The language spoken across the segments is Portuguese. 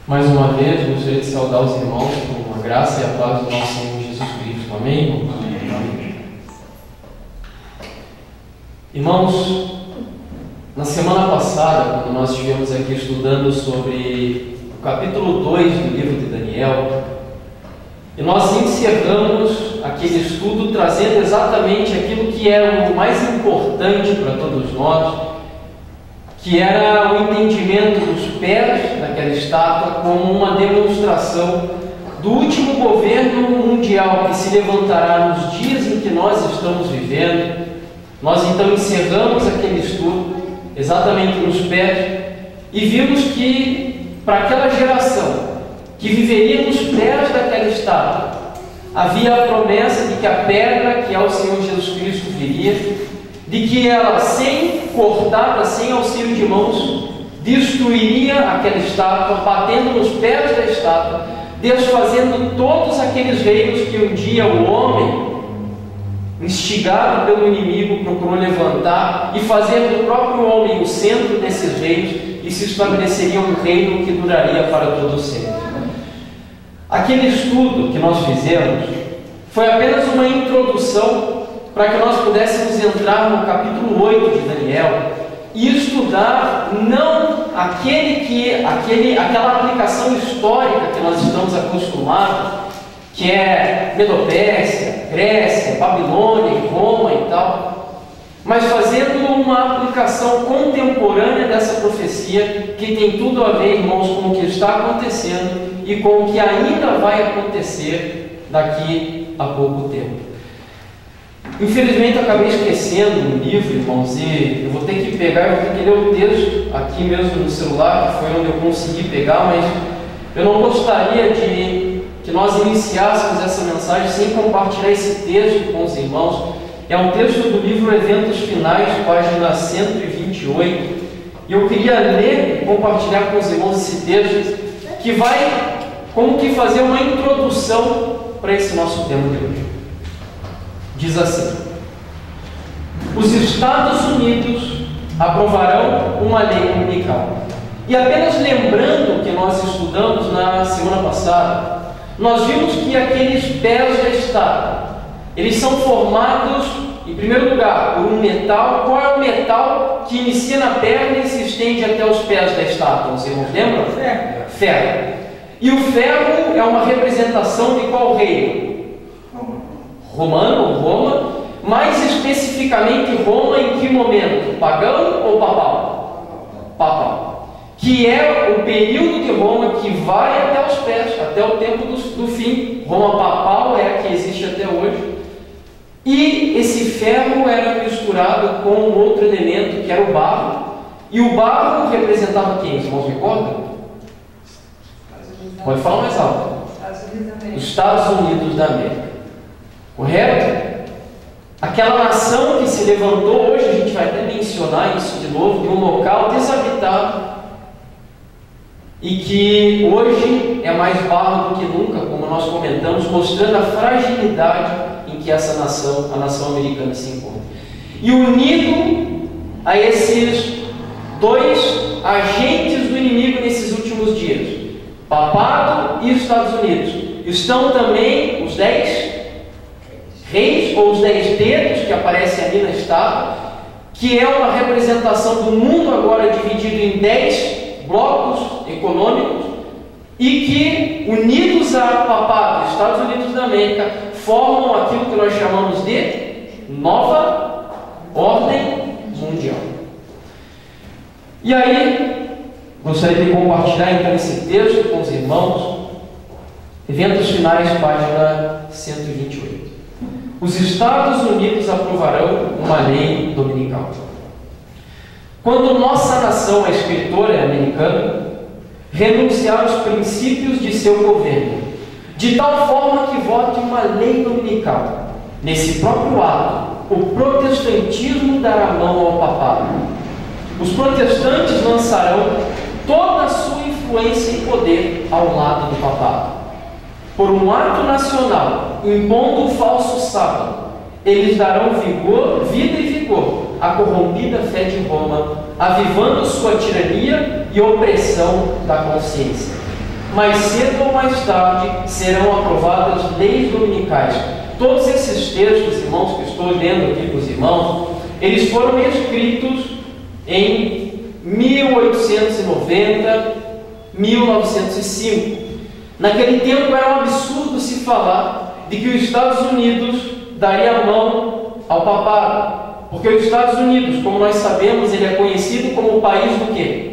Mais uma vez, gostaria de saudar os irmãos com a graça e a paz do nosso Senhor Jesus Cristo. Amém? Amém. Irmãos, na semana passada, quando nós estivemos aqui estudando sobre o capítulo 2 do livro de Daniel, e nós encerramos aquele estudo trazendo exatamente aquilo que era o mais importante para todos nós, que era o entendimento dos pés daquela estátua como uma demonstração do último governo mundial que se levantará nos dias em que nós estamos vivendo. Nós então encerramos aquele estudo exatamente nos pés e vimos que para aquela geração que viveria nos pés daquela estátua havia a promessa de que a pedra, que é o Senhor Jesus Cristo, viria, de que ela, sem cortada, sem auxílio de mãos, destruiria aquela estátua, batendo nos pés da estátua, desfazendo todos aqueles reinos que um dia o homem, instigado pelo inimigo, procurou levantar, e fazendo do próprio homem o centro desses reinos, e se estabeleceria um reino que duraria para todo sempre. Aquele estudo que nós fizemos foi apenas uma introdução para que nós pudéssemos entrar no capítulo 8 de Daniel e estudar não aquela aplicação histórica que nós estamos acostumados, que é Medo-Pérsia, Grécia, Babilônia, Roma e tal, mas fazendo uma aplicação contemporânea dessa profecia que tem tudo a ver, irmãos, com o que está acontecendo e com o que ainda vai acontecer daqui a pouco tempo. Infelizmente eu acabei esquecendo um livro, irmãos, e eu vou ter que ler o texto aqui mesmo no celular, que foi onde eu consegui pegar, mas eu não gostaria de que nós iniciássemos essa mensagem sem compartilhar esse texto com os irmãos. É um texto do livro Eventos Finais, página 128, e eu queria ler e compartilhar com os irmãos esse texto, que vai como que fazer uma introdução para esse nosso tema de hoje. Diz assim: os Estados Unidos aprovarão uma lei dominical. E apenas lembrando o que nós estudamos na semana passada, nós vimos que aqueles pés da estátua, eles são formados, em primeiro lugar, por um metal. Qual é o metal que inicia na perna e se estende até os pés da estátua? Os irmãos lembram? Ferro. E o ferro é uma representação de qual reino? Romano, Roma, mais especificamente Roma em que momento? Pagão ou papal? Papal. Que é o período de Roma que vai até os pés, até o tempo do fim. Roma papal é a que existe até hoje. E esse ferro era misturado com outro elemento que era o barro. E o barro representava quem? Os irmãos recordam? Pode falar mais alto. Os Estados Unidos da América. Correto? Aquela nação que se levantou, hoje a gente vai até mencionar isso de novo, de um local desabitado e que hoje é mais barro do que nunca, como nós comentamos, mostrando a fragilidade em que essa nação, a nação americana, se encontra. E unido a esses dois agentes do inimigo nesses últimos dias, Papado e Estados Unidos, estão também os 10 reis, ou os 10 dedos que aparecem ali na estátua, que é uma representação do mundo agora dividido em 10 blocos econômicos, e que, unidos a Papado, Estados Unidos da América, formam aquilo que nós chamamos de nova ordem mundial. E aí, gostaria de compartilhar então esse texto com os irmãos. Eventos Finais, página 128. Os Estados Unidos aprovarão uma lei dominical. Quando nossa nação, a escritora americana, renunciar aos princípios de seu governo, de tal forma que vote uma lei dominical, nesse próprio ato, o protestantismo dará mão ao papado. Os protestantes lançarão toda a sua influência e poder ao lado do papado. Por um ato nacional, impondo o falso sábado, eles darão vida e vigor à corrompida fé de Roma, avivando sua tirania e opressão da consciência. mais cedo ou mais tarde serão aprovadas leis dominicais. Todos esses textos, irmãos, que estou lendo aqui para os irmãos, eles foram escritos em 1890, 1905. Naquele tempo era um absurdo se falar de que os Estados Unidos daria a mão ao papado, porque os Estados Unidos, como nós sabemos, ele é conhecido como o país do quê?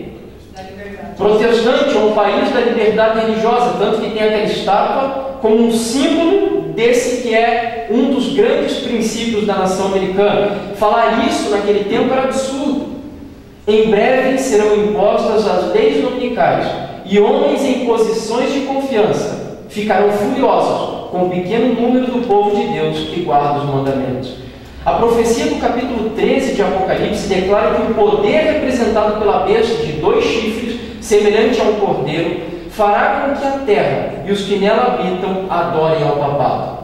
Protestante, ou um país da liberdade religiosa, tanto que tem aquela estátua como um símbolo desse que é um dos grandes princípios da nação americana. Falar isso naquele tempo era absurdo. Em breve serão impostas as leis dominicais, e homens em posições de confiança ficarão furiosos com o pequeno número do povo de Deus que guarda os mandamentos. A profecia do capítulo 13 de Apocalipse declara que o poder representado pela besta de 2 chifres, semelhante a um cordeiro, fará com que a terra e os que nela habitam adorem ao papado.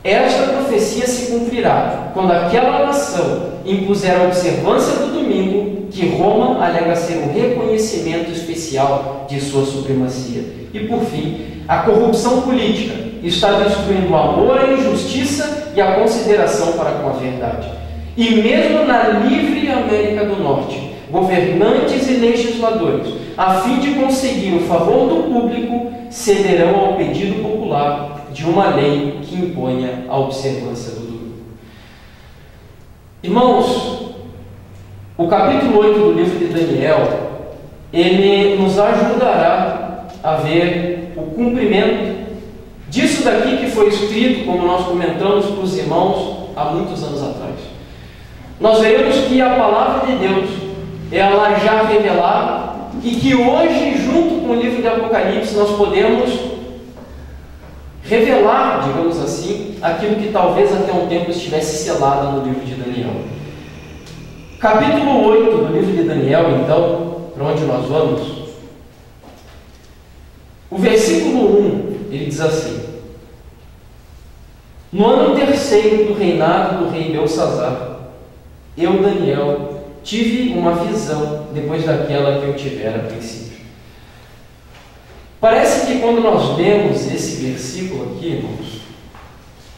Esta profecia se cumprirá quando aquela nação impuser a observância do domingo, que Roma alega ser um reconhecimento especial de sua supremacia. E por fim, a corrupção política está destruindo o amor, a injustiça e a consideração para com a verdade. E mesmo na livre América do Norte, governantes e legisladores, a fim de conseguir o favor do público, cederão ao pedido popular de uma lei que imponha a observância do domingo. Irmãos, o capítulo 8 do livro de Daniel, ele nos ajudará a ver o cumprimento disso daqui que foi escrito, como nós comentamos para os irmãos há muitos anos atrás. Nós veremos que a palavra de Deus, ela já revelada, e que hoje, junto com o livro de Apocalipse, nós podemos revelar, digamos assim, aquilo que talvez até um tempo estivesse selado no livro de Daniel. Capítulo 8 do livro de Daniel, então, para onde nós vamos? O versículo 1, ele diz assim: no ano 3º do reinado do rei Belsazar, eu, Daniel, tive uma visão depois daquela que eu tivera a princípio. Parece que quando nós lemos esse versículo aqui, irmãos,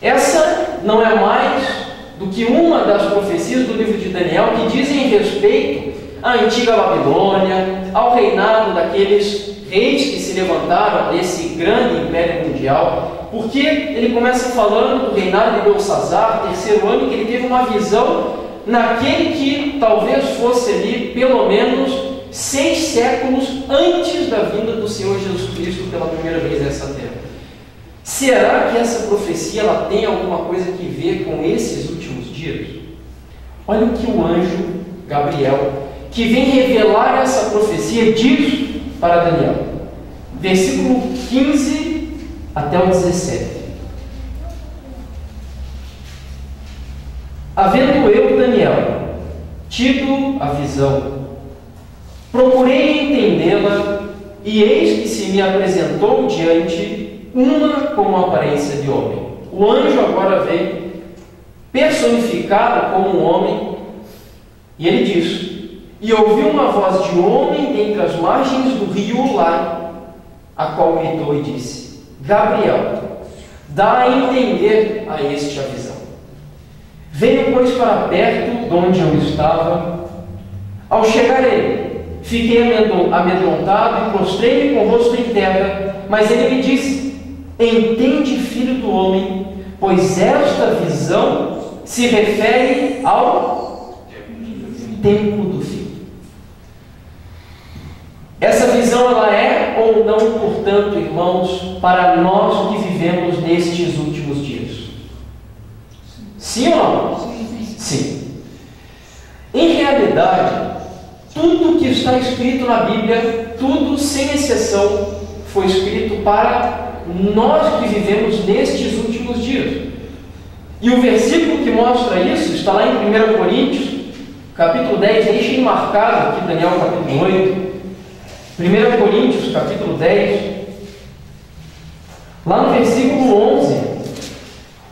essa não é mais do que uma das profecias do livro de Daniel que dizem respeito à antiga Babilônia, ao reinado daqueles reis que se levantaram desse grande império mundial, porque ele começa falando do reinado de Belsazar, 3º ano, que ele teve uma visão naquele que talvez fosse ali pelo menos 6 séculos antes da vinda do Senhor Jesus Cristo pela primeira vez a essa terra. Será que essa profecia ela tem alguma coisa que ver com esses últimos dias? Olha o que o anjo Gabriel, que vem revelar essa profecia, diz para Daniel. Versículo 15 até o 17. Havendo eu, Daniel, tido a visão, procurei entendê-la, e eis que se me apresentou diante uma com aparência de homem. O anjo agora vem personificado como um homem, e ele diz: e ouvi uma voz de homem dentre as margens do rio Ulai, a qual gritou e disse: Gabriel, dá a entender a este a visão. Venho, pois, para perto de onde eu estava. Ao chegar ele, fiquei amedrontado e prostrei-me com o rosto em terra. Mas ele me disse: entende, filho do homem, pois esta visão se refere ao tempo do fim. Essa visão ela é ou não, portanto, irmãos, para nós que vivemos nestes últimos dias? Sim ou não? Sim. Em realidade, tudo que está escrito na Bíblia, tudo sem exceção, foi escrito para nós que vivemos nestes últimos dias. E o versículo que mostra isso está lá em 1 Coríntios, capítulo 10, deixem marcado aqui Daniel capítulo 8, 1 Coríntios capítulo 10, lá no versículo 11,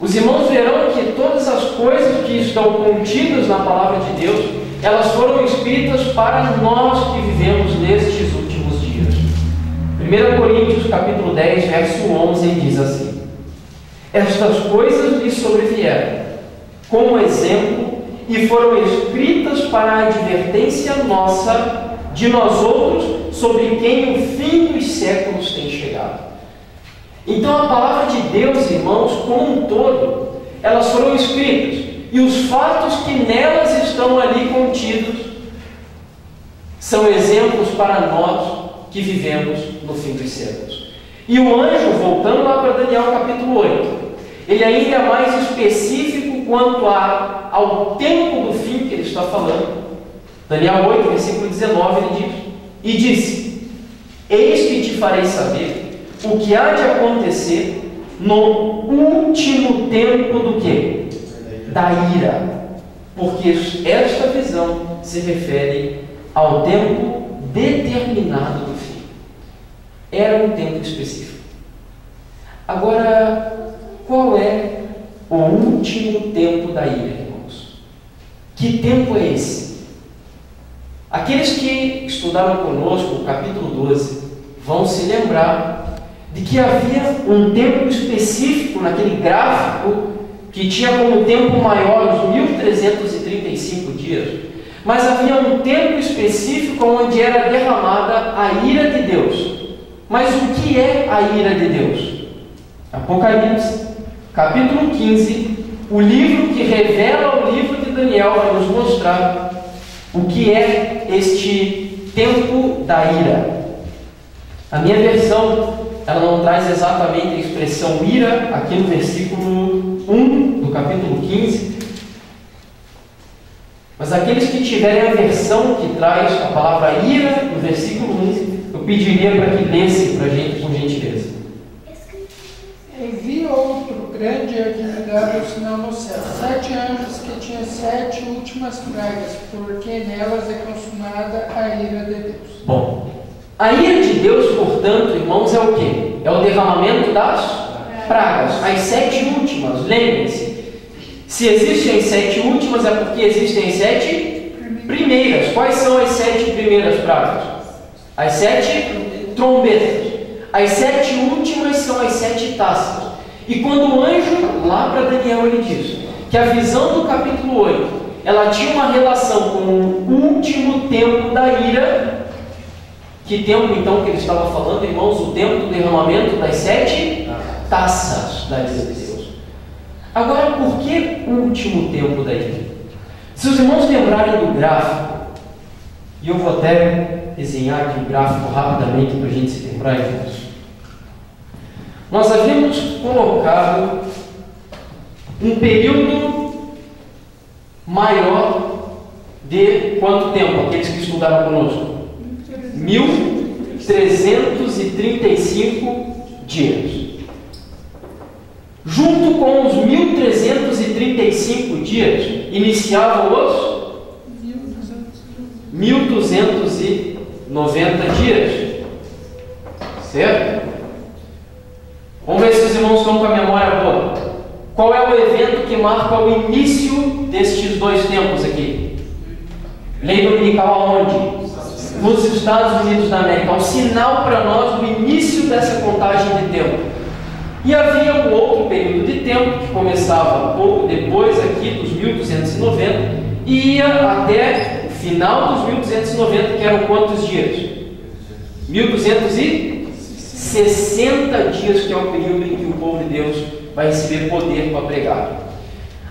os irmãos verão que todas as coisas que estão contidas na palavra de Deus, elas foram escritas para nós que vivemos nestes últimos dias. 1 1 Coríntios capítulo 10, verso 11, diz assim: estas coisas lhe sobrevieram como exemplo e foram escritas para a advertência nossa, de nós outros, sobre quem o fim dos séculos tem chegado. Então a palavra de Deus, irmãos, como um todo, elas foram escritas, e os fatos que nelas estão ali contidos são exemplos para nós que vivemos no fim dos séculos. E o anjo, voltando lá para Daniel capítulo 8, ele ainda é mais específico quanto ao tempo do fim que ele está falando. Daniel 8, versículo 19, ele diz: e disse: eis que te farei saber o que há de acontecer no último tempo do quê? Da ira, porque esta visão se refere ao tempo determinado do fim. Era um tempo específico. Agora, qual é o último tempo da ira, irmãos? Que tempo é esse? Aqueles que estudaram conosco o capítulo 12 vão se lembrar de que havia um tempo específico naquele gráfico que tinha como tempo maior os 1335 dias, mas havia um tempo específico onde era derramada a ira de Deus. Mas o que é a ira de Deus? Apocalipse, capítulo 15, o livro que revela o livro de Daniel, vai nos mostrar o que é este tempo da ira. A minha versão, ela não traz exatamente a expressão ira aqui no versículo 1 do capítulo 15, mas aqueles que tiverem a versão que traz a palavra ira no versículo 1, eu pediria para que lesse para a gente, por gentileza. Vi outro grande e admirável sinal no céu, 7 anjos que tinham 7 últimas pragas, porque nelas é consumada a ira de Deus. Bom, a ira de Deus, portanto, irmãos, é o quê? É o derramamento das pragas, as 7 últimas. Lembrem-se, se existem 7 últimas é porque existem 7 primeiras. Quais são as 7 primeiras pragas? As 7 trombetas. As 7 últimas são as 7 taças. E quando o anjo, lá para Daniel, ele diz que a visão do capítulo 8, ela tinha uma relação com o último tempo da ira. Que tempo então que ele estava falando, irmãos? O tempo do derramamento das 7 taças da ira de Deus. Agora, por que o último tempo da ira? Se os irmãos lembrarem do gráfico, e eu vou até desenhar aqui o gráfico rapidamente para a gente se lembrar, irmãos. Nós havíamos colocado um período maior de quanto tempo? Aqueles que estudaram conosco? 1335 dias. Junto com os 1335 dias, iniciavam os 1290 dias. Certo? Vamos ver se os irmãos estão com a memória boa. Qual é o evento que marca o início destes dois tempos aqui? Lei dominical aonde? Nos Estados Unidos da América. É um sinal para nós do início dessa contagem de tempo. E havia um outro período de tempo que começava um pouco depois aqui dos 1290 e ia até o final dos 1290, que eram quantos dias? 1260 dias, que é o período em que o povo de Deus vai receber poder para pregar.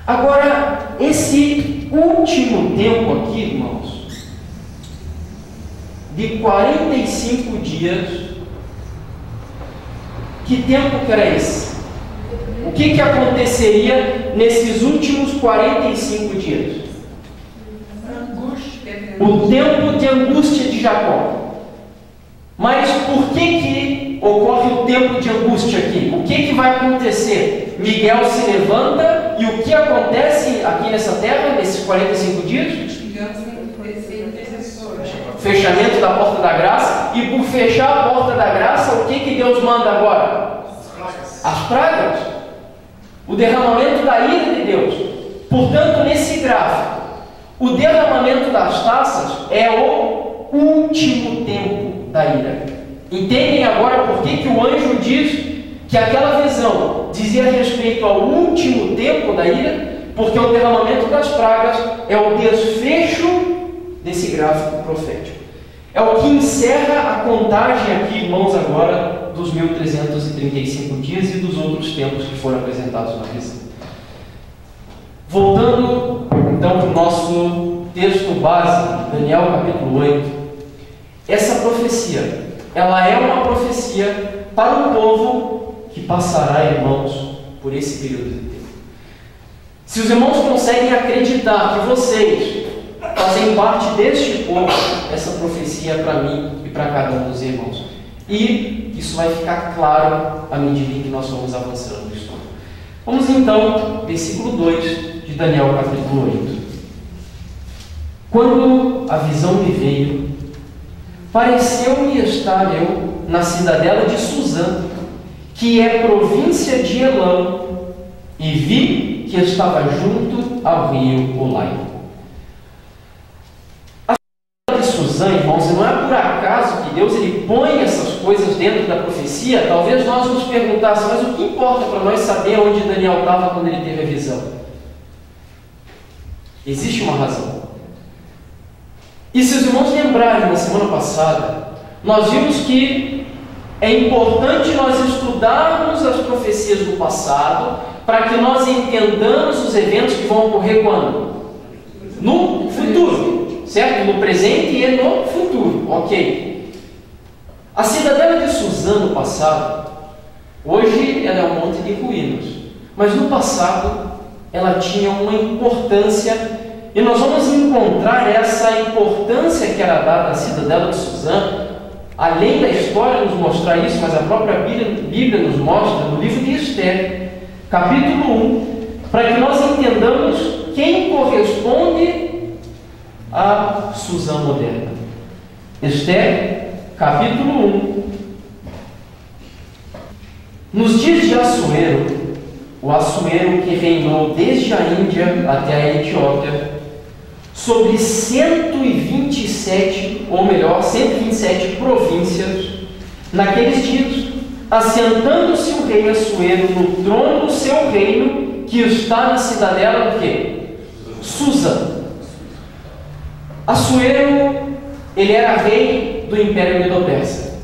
Agora, esse último tempo aqui, irmãos, de 45 dias, que tempo que era esse? O que aconteceria nesses últimos 45 dias? O tempo de angústia de Jacó. Mas por que ocorre o tempo de angústia aqui? O que vai acontecer? Miguel se levanta e o que acontece aqui nessa terra, nesses 45 dias? Fechamento da porta da graça. E por fechar a porta da graça, o que Deus manda agora? As pragas. O derramamento da ira de Deus. Portanto, nesse gráfico, o derramamento das taças é o último tempo da ira. Entendem agora por que o anjo diz que aquela visão dizia respeito ao último tempo da ira? Porque o derramamento das pragas é o desfecho desse gráfico profético. É o que encerra a contagem aqui, irmãos, agora dos 1335 dias e dos outros tempos que foram apresentados na visão. Voltando então para o nosso texto base, Daniel capítulo 8, essa profecia, ela é uma profecia para um povo que passará, irmãos, por esse período de tempo. Se os irmãos conseguem acreditar que vocês fazem parte deste povo, essa profecia é para mim e para cada um dos irmãos. E isso vai ficar claro à medida em que nós vamos avançando no estudo. Vamos então, versículo 2 de Daniel capítulo 8. Quando a visão me veio, pareceu-me estar eu na cidadela de Suzã, que é província de Elam, e vi que estava junto ao rio Ulai. A cidade de Suzã, irmãos, não é por acaso que Deus ele põe essas coisas dentro da profecia. Talvez nós nos perguntássemos, mas o que importa para nós saber onde Daniel estava quando ele teve a visão? Existe uma razão. E se os irmãos lembrarem na semana passada, nós vimos que é importante nós estudarmos as profecias do passado para que nós entendamos os eventos que vão ocorrer quando? No futuro, certo? No presente e no futuro, ok? A cidadela de Suzã no passado, hoje ela é um monte de ruínas, mas no passado ela tinha uma importância. E nós vamos encontrar essa importância que era dada à cidadela de Suzã, além da história nos mostrar isso, mas a própria Bíblia nos mostra no livro de Esther, capítulo 1, para que nós entendamos quem corresponde a Suzã moderna. Esther, capítulo 1. Nos dias de Assuero, o Assuero que reinou desde a Índia até a Etiópia, sobre 127 províncias, naqueles dias, assentando-se o rei Assuero no trono do seu reino, que está na cidadela do quê? Suzã. Assuero, ele era rei do Império Medo-Persa.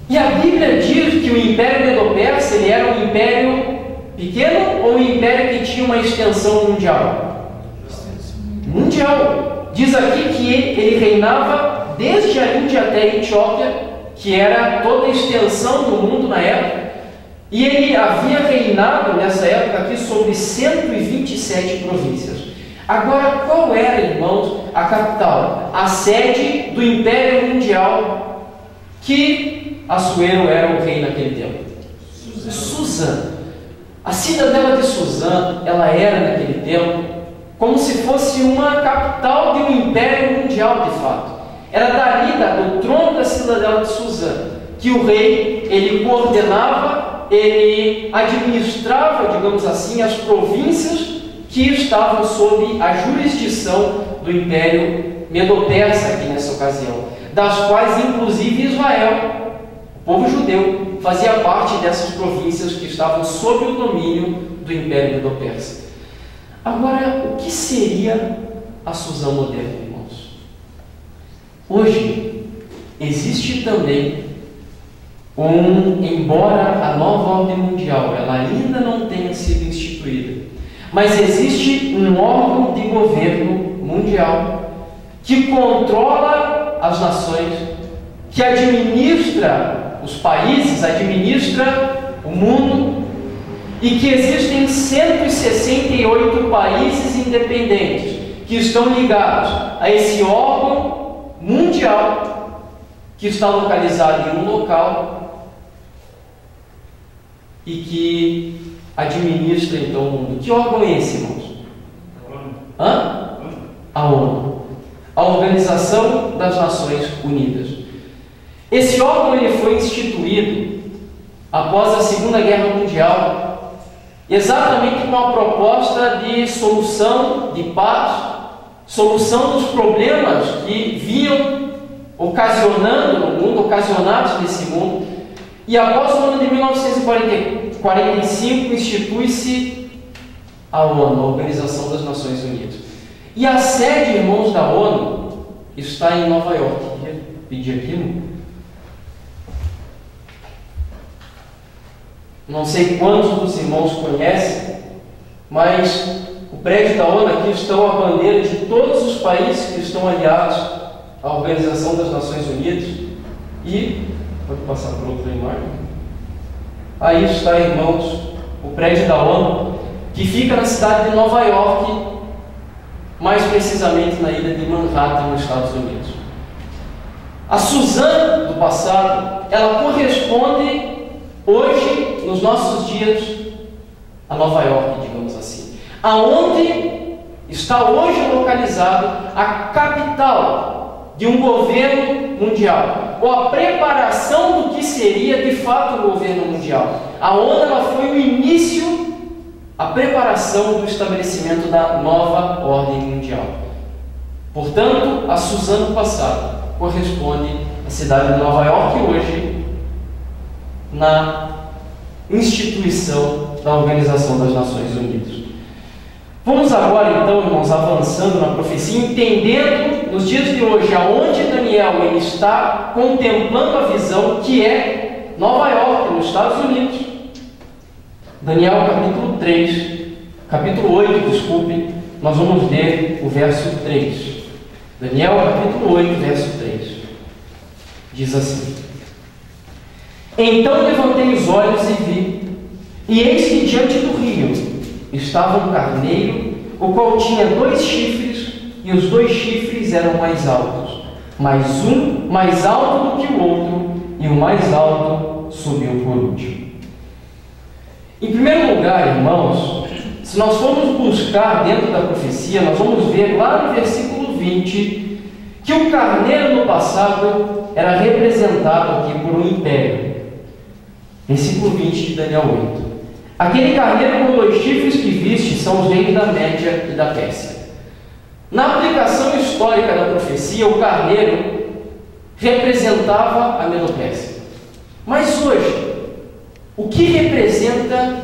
E a Bíblia diz que o Império Medo-Persa ele era um império pequeno ou um império que tinha uma extensão mundial? Mundial. Diz aqui que ele reinava desde a Índia até a Etiópia, que era toda a extensão do mundo na época, e ele havia reinado nessa época aqui sobre 127 províncias. Agora, qual era, irmãos, a capital, a sede do Império Mundial que Assuero era o rei naquele tempo? Suzã. A cidadela de Suzã, ela era naquele tempo como se fosse uma capital de um império mundial de fato. Era dali, do trono da cidadela de Suzã, que o rei, ele coordenava, ele administrava, digamos assim, as províncias que estavam sob a jurisdição do Império Medo-Persa aqui nessa ocasião, das quais inclusive Israel, o povo judeu, fazia parte dessas províncias que estavam sob o domínio do Império Medo-Persa. Agora, o que seria a Suzã moderna, irmãos? Hoje, existe também embora a nova ordem mundial ela ainda não tenha sido instituída, mas existe um órgão de governo mundial que controla as nações, que administra os países, administra o mundo, e que existem 168 países independentes que estão ligados a esse órgão mundial que está localizado em um local e que administra então o mundo. Que órgão é esse, irmãos? A ONU, a Organização das Nações Unidas. Esse órgão ele foi instituído após a Segunda Guerra Mundial, exatamente com a proposta de solução, de paz, solução dos problemas que vinham ocasionando no mundo, ocasionados nesse mundo, e após o ano de 1945 institui-se a ONU, a Organização das Nações Unidas. E a sede, irmãos, da ONU está em Nova York. Queria pedir aqui, não sei quantos dos irmãos conhecem, mas o prédio da ONU aqui estão a bandeira de todos os países que estão aliados à Organização das Nações Unidas. E, pode passar para outra imagem. Aí está, irmãos, o prédio da ONU, que fica na cidade de Nova York, mais precisamente na ilha de Manhattan, nos Estados Unidos. A Suzane do passado, ela corresponde hoje, nos nossos dias, a Nova York, digamos assim, aonde está hoje localizado a capital de um governo mundial, ou a preparação do que seria de fato o governo mundial. A ONU ela foi o início, a preparação do estabelecimento da nova ordem mundial. Portanto, a Suzane do passado corresponde à cidade de Nova York hoje, na instituição da Organização das Nações Unidas. Vamos agora, então, irmãos, avançando na profecia, entendendo nos dias de hoje aonde Daniel ele está contemplando a visão que é Nova York, nos Estados Unidos. Daniel capítulo 8, desculpe, nós vamos ler o verso 3. Daniel capítulo 8, verso 3. Diz assim: Então levantei os olhos e vi, e eis que diante do rio estava um carneiro, o qual tinha 2 chifres, e os 2 chifres eram mais altos, mas um mais alto do que o outro, e o mais alto subiu por último. Em primeiro lugar, irmãos, se nós formos buscar dentro da profecia, nós vamos ver lá no versículo 20, que o carneiro no passado era representado aqui por um império. Versículo 20 de Daniel 8. Aquele carneiro com 2 chifres que viste são os reis da Média e da Pérsia. Na aplicação histórica da profecia, o carneiro representava a Medo-Pérsia. Mas hoje, o que representa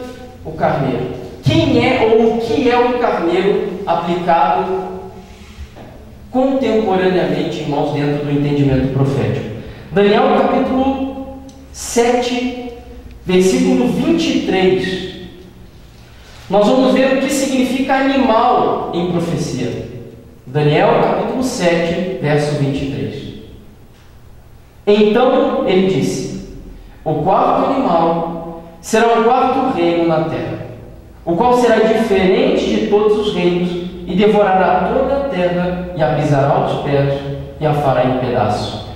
o carneiro? Quem é ou o que é o carneiro aplicado contemporaneamente, irmãos, dentro do entendimento profético? Daniel capítulo 7, versículo 23. Nós vamos ver o que significa animal em profecia. Daniel capítulo 7, verso 23. Então ele disse: O quarto animal será o quarto reino na terra, o qual será diferente de todos os reinos, e devorará toda a terra, e a pisará aos pés, e a fará em pedaços.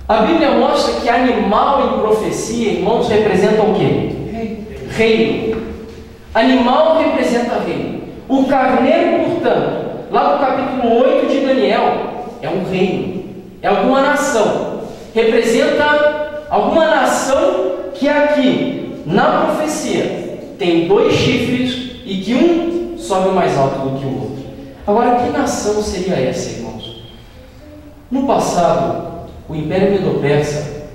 A Bíblia mostra que animal em profecia, irmãos, representa o quê? Reino. Animal representa reino. O carneiro, portanto, lá no capítulo 8 de Daniel, é um reino, é alguma nação, representa alguma nação que aqui, na profecia, tem 2 chifres e que um sobe mais alto do que o outro. Agora, que nação seria essa, irmãos? No passado, o Império Medo-Persa,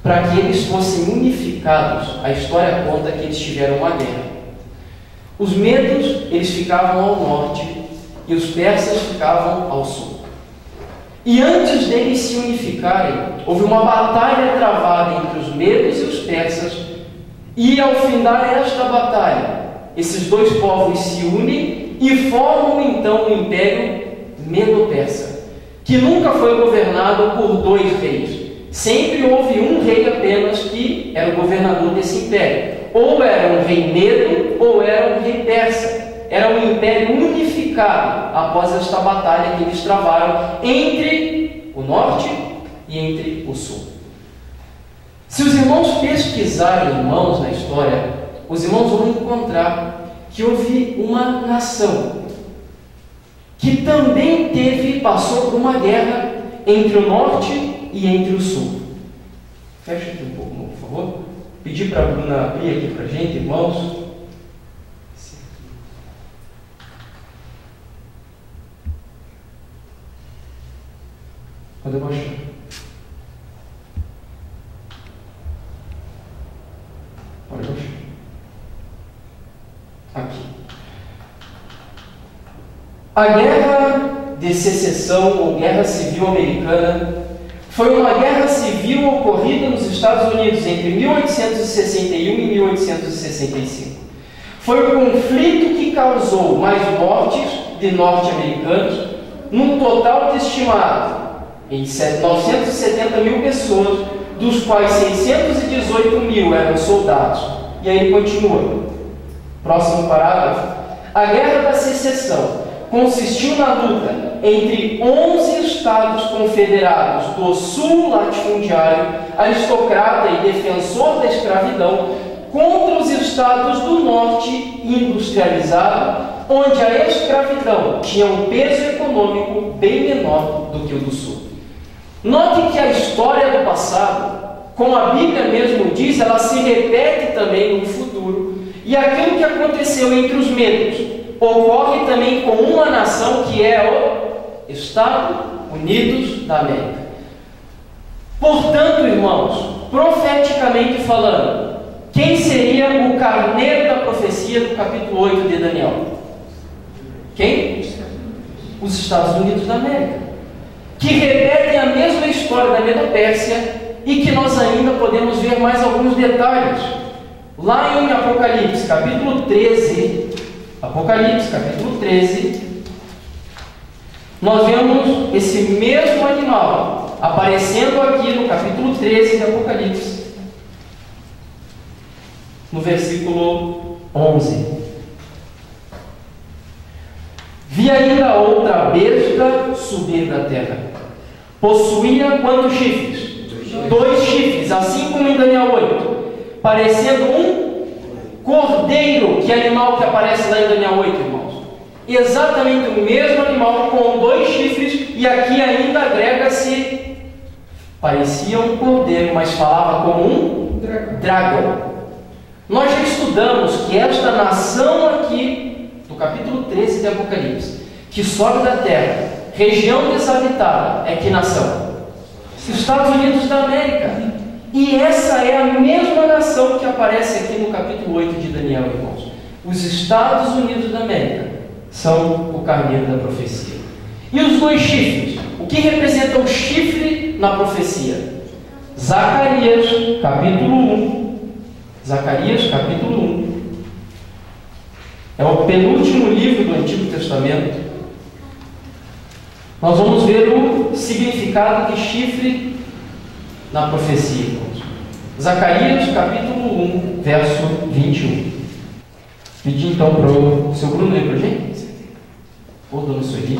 para que eles fossem unificados, a história conta que eles tiveram uma guerra. Os medos, eles ficavam ao norte e os persas ficavam ao sul. E antes deles se unificarem, houve uma batalha travada entre os medos e os persas, e ao findar esta batalha, esses 2 povos se unem e formam então o Império Medo-Persa, que nunca foi governado por 2 reis. Sempre houve um rei apenas que era o governador desse império. Ou era um rei medo, ou era um rei persa. Era um império unificado após esta batalha que eles travaram entre o norte e entre o sul. Se os irmãos pesquisarem, irmãos, na história, os irmãos vão encontrar que houve uma nação que também passou por uma guerra entre o norte e entre o sul. Fecha aqui um pouco, por favor. Pedir para a Bruna abrir aqui para a gente, irmãos. Pode baixar. A Guerra de Secessão, ou Guerra Civil Americana, foi uma guerra civil ocorrida nos Estados Unidos entre 1861 e 1865. Foi o conflito que causou mais mortes de norte-americanos, num total estimado em 970 mil pessoas, dos quais 618 mil eram soldados. E aí ele continua. Próximo parágrafo. A Guerra da Secessão consistiu na luta entre 11 estados confederados do sul latifundiário, aristocrata e defensor da escravidão, contra os estados do norte industrializado, onde a escravidão tinha um peso econômico bem menor do que o do sul. Note que a história do passado, como a Bíblia mesmo diz, ela se repete também no futuro, e aquilo que aconteceu entre os medos ocorre também com uma nação que é o Estados Unidos da América. Portanto, irmãos, profeticamente falando, quem seria o carneiro da profecia do capítulo 8 de Daniel? Quem? Os Estados Unidos da América, que repetem a mesma história da Medo-Pérsia e que nós ainda podemos ver mais alguns detalhes. Lá em Apocalipse, capítulo 13, nós vemos esse mesmo animal aparecendo aqui no capítulo 13 de Apocalipse, no versículo 11. Vi ainda outra besta subir da terra. Possuía quantos chifres? 2 chifres, assim como em Daniel 8, parecendo um cordeiro. Que animal que aparece lá em Daniel 8, irmãos? Exatamente o mesmo animal com 2 chifres, e aqui ainda agrega-se, parecia um cordeiro, mas falava como um dragão. Nós já estudamos que esta nação aqui, do capítulo 13 de Apocalipse, que sobe da terra, região desabitada, é que nação? Os Estados Unidos da América. E essa é a mesma nação que aparece aqui no capítulo 8 de Daniel, irmãos. Os Estados Unidos da América são o carneiro da profecia. E os 2 chifres? O que representa o chifre na profecia? Zacarias, capítulo 1. Zacarias, capítulo 1. É o penúltimo livro do Antigo Testamento. Nós vamos ver o significado de chifre na profecia, irmãos. Zacarias, capítulo 1, verso 21. Pedi então para o seu Bruno ler para a gente. Ou dona Sueli.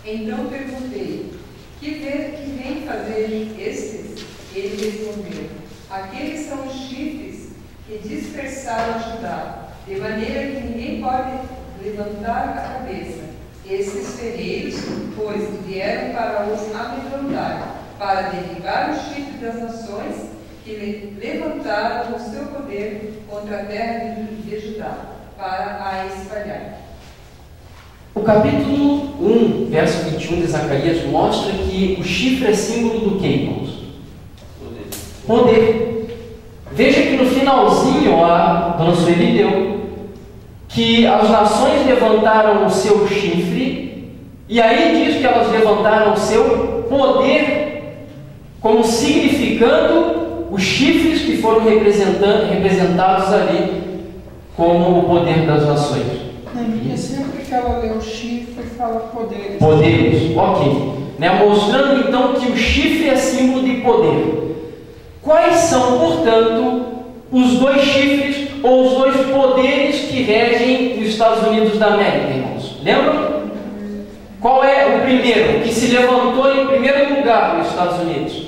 Então perguntei: que vem fazer estes? Ele respondeu: aqueles são os chifres que dispersaram Judá, de maneira que ninguém pode levantar a cabeça. Esses ferreiros, pois, vieram para os amedrontar, para derribar o chifre das nações que levantaram o seu poder contra a terra de Judá, para a espalhar. O capítulo 1, verso 21 de Zacarias mostra que o chifre é símbolo do que, irmãos? Poder. Veja que no finalzinho a dona Sueli deu que as nações levantaram o seu chifre, e aí diz que elas levantaram o seu poder, como significando os chifres que foram representados ali como o poder das nações. Na minha, sempre que ela lê o chifre, fala poderes. Poderes, ok. Mostrando então que o chifre é símbolo de poder. Quais são, portanto, os 2 chifres ou os 2 poderes que regem os Estados Unidos da América, irmãos? Lembram? Qual é o primeiro que se levantou em primeiro lugar nos Estados Unidos?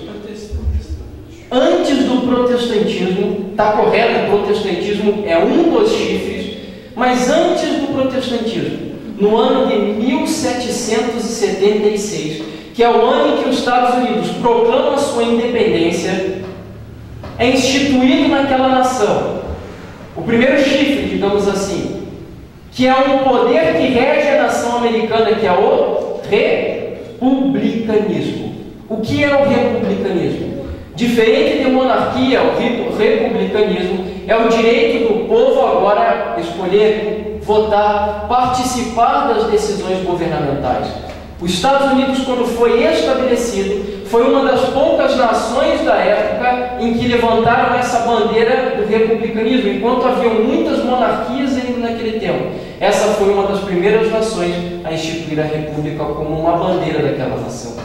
Antes do protestantismo, está correto, o protestantismo é um dos chifres, mas antes do protestantismo, no ano de 1776, que é o ano em que os Estados Unidos proclamam a sua independência, é instituído naquela nação o primeiro chifre, digamos assim, que é um poder que rege a nação americana, que é o republicanismo. O que é o republicanismo? Diferente de monarquia, o republicanismo é o direito do povo agora escolher votar, participar das decisões governamentais. Os Estados Unidos, quando foi estabelecido, foi uma das poucas nações da época em que levantaram essa bandeira do republicanismo, enquanto haviam muitas monarquias ainda naquele tempo. Essa foi uma das primeiras nações a instituir a república como uma bandeira daquela nação.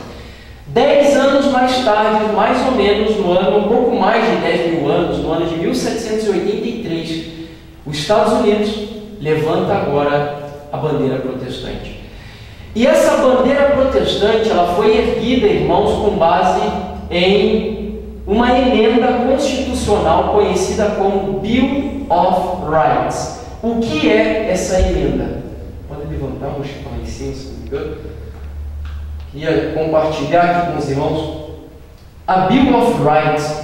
10 anos mais tarde, mais ou menos, no ano, um pouco mais de 10 mil anos, no ano de 1783, os Estados Unidos levanta agora a bandeira protestante. E essa bandeira protestante, ela foi erguida, irmãos, com base em uma emenda constitucional conhecida como Bill of Rights. O que é essa emenda? Pode levantar, vou chamar em cima, se não me engano. Queria compartilhar aqui com os irmãos. A Bill of Rights,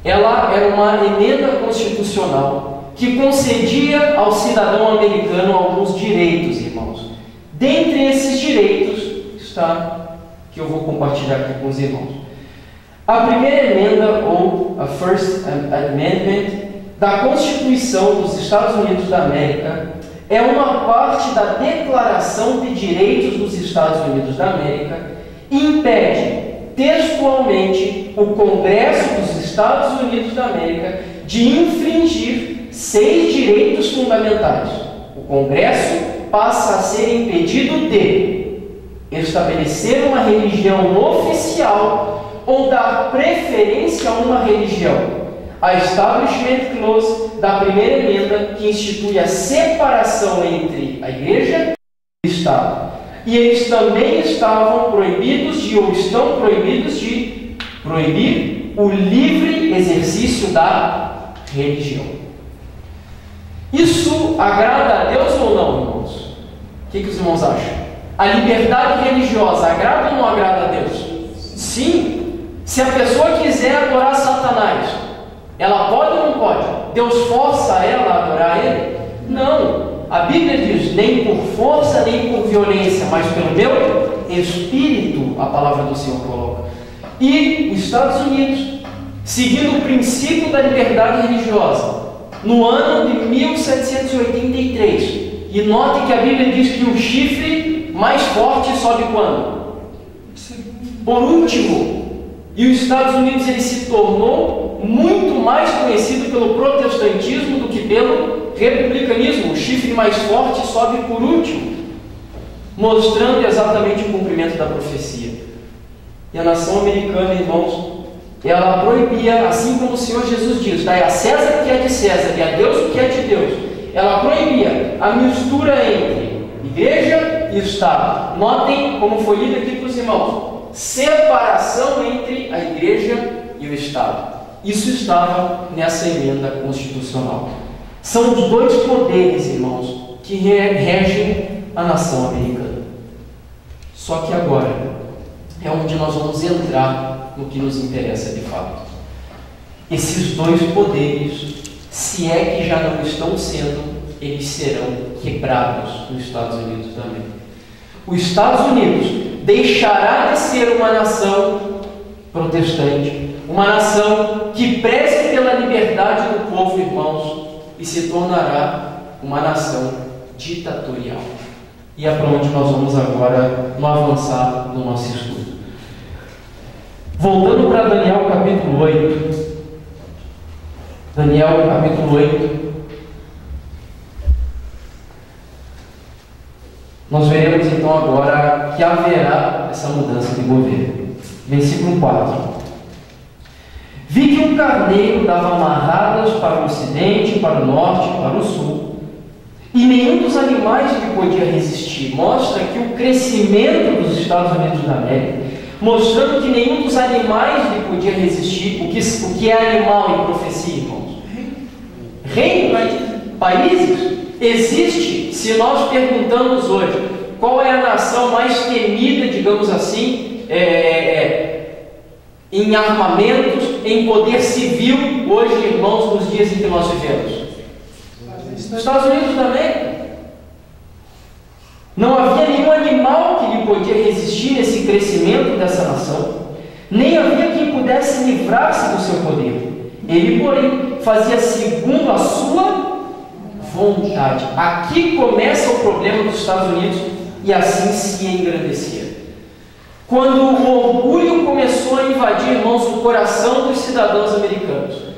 ela era uma emenda constitucional que concedia ao cidadão americano alguns direitos, irmãos. Dentre esses direitos está, que eu vou compartilhar aqui com os irmãos. A primeira emenda, ou a First Amendment, da Constituição dos Estados Unidos da América, é uma parte da Declaração de Direitos dos Estados Unidos da América e impede textualmente o Congresso dos Estados Unidos da América de infringir 6 direitos fundamentais. O Congresso passa a ser impedido de estabelecer uma religião oficial ou dar preferência a uma religião. A Establishment Clause da primeira emenda, que institui a separação entre a Igreja e o Estado. E eles também estavam proibidos de, ou estão proibidos de, proibir o livre exercício da religião. Isso agrada a Deus ou não, irmãos? O que os irmãos acham? A liberdade religiosa agrada ou não agrada a Deus? Sim. Se a pessoa quiser adorar Satanás, ela pode ou não pode? Deus força ela a adorar ele? Não. A Bíblia diz, nem por força, nem por violência, mas pelo meu espírito, a palavra do Senhor coloca. E os Estados Unidos, seguindo o princípio da liberdade religiosa, no ano de 1783, e note que a Bíblia diz que o chifre mais forte sobe quando? Por último. E os Estados Unidos ele se tornou muito mais conhecido pelo protestantismo do que pelo republicanismo. O chifre mais forte sobe por último, mostrando exatamente o cumprimento da profecia. E a nação americana, irmãos, ela proibia, assim como o Senhor Jesus diz, dai a César o que é de César e a Deus o que é de Deus. Ela proibia a mistura entre igreja e Estado. Notem como foi lido aqui para os irmãos. Separação entre a igreja e o Estado. Isso estava nessa emenda constitucional. São os dois poderes, irmãos, que regem a nação americana. Só que agora é onde nós vamos entrar no que nos interessa de fato. Esses dois poderes, se é que já não estão sendo, eles serão quebrados nos Estados Unidos também. Os Estados Unidos deixará de ser uma nação protestante, uma nação que preze pela liberdade do povo, irmãos, e se tornará uma nação ditatorial. E é para onde nós vamos agora no avançar do nosso estudo. Voltando para Daniel capítulo 8. Daniel capítulo 8. Nós veremos então agora que haverá essa mudança de governo. Versículo 4. Vi que um carneiro dava amarradas para o ocidente, para o norte, para o sul, e nenhum dos animais lhe podia resistir. Mostra que o crescimento dos Estados Unidos da América, mostrando que nenhum dos animais lhe podia resistir. O que é animal em profecia, irmãos? Reino, países. Existe, se nós perguntamos hoje, qual é a nação mais temida, digamos assim, em armamentos, em poder civil, hoje, irmãos, nos dias em que nós vivemos? Os Estados Unidos da América. Não havia nenhum animal que lhe podia resistir nesse crescimento dessa nação, nem havia quem pudesse livrar-se do seu poder. Ele, porém, fazia segundo a sua vontade. Aqui começa o problema dos Estados Unidos e assim se engrandecer. Quando o orgulho começou a invadir, irmãos, o coração dos cidadãos americanos.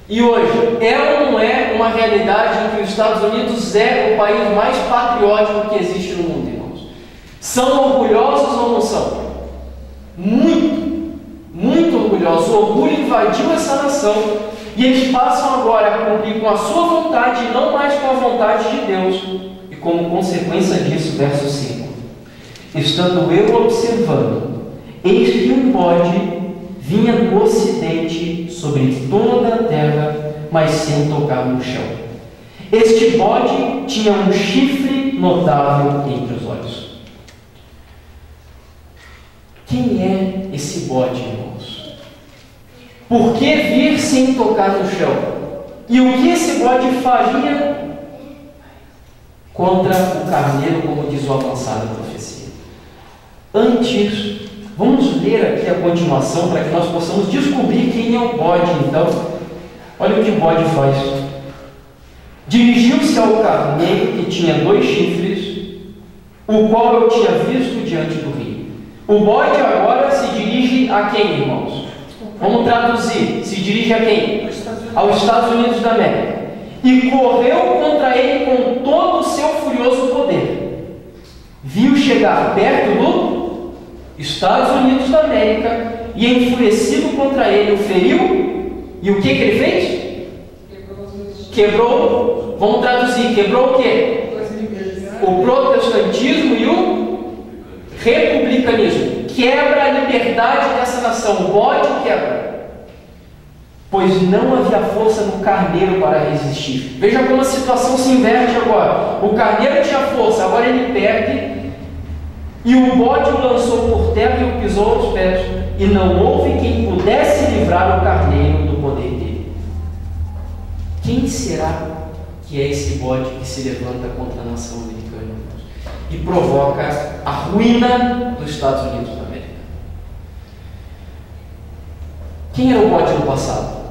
E hoje, é ou não é uma realidade em que os Estados Unidos é o país mais patriótico que existe no mundo, irmãos? São orgulhosos ou não são? Muito, muito orgulhosos. O orgulho invadiu essa nação e eles passam agora a cumprir com a sua vontade e não mais com a vontade de Deus. E como consequência disso, verso 5: estando eu observando, eis que um bode vinha do ocidente sobre toda a terra, mas sem tocar no chão. Este bode tinha um chifre notável entre os olhos. Quem é esse bode, irmãos? Por que vir sem tocar no chão? E o que esse bode faria contra o carneiro, como diz o avançado da profecia? Antes, vamos ler aqui a continuação para que nós possamos descobrir quem é o bode. Então, olha o que o bode faz. Dirigiu-se ao carneiro que tinha 2 chifres, o qual eu tinha visto diante do rio. O bode agora se dirige a quem, irmãos? Vamos traduzir. Se dirige a quem? Aos Estados Unidos da América. E correu contra ele com todo o seu furioso poder. Viu chegar perto do Estados Unidos da América e, enfurecido contra ele, o feriu. E o que ele fez? Quebrou. Vamos traduzir. Quebrou o quê? O protestantismo e o republicanismo. Quebra a liberdade dessa nação. O bode quebra. Pois não havia força no carneiro para resistir. Veja como a situação se inverte agora. O carneiro tinha força, agora ele perde. E o bode o lançou por terra e o pisou aos pés. E não houve quem pudesse livrar o carneiro do poder dele. Quem será que é esse bode que se levanta contra a nação americana e provoca a ruína dos Estados Unidos da América? Quem era o bode no passado?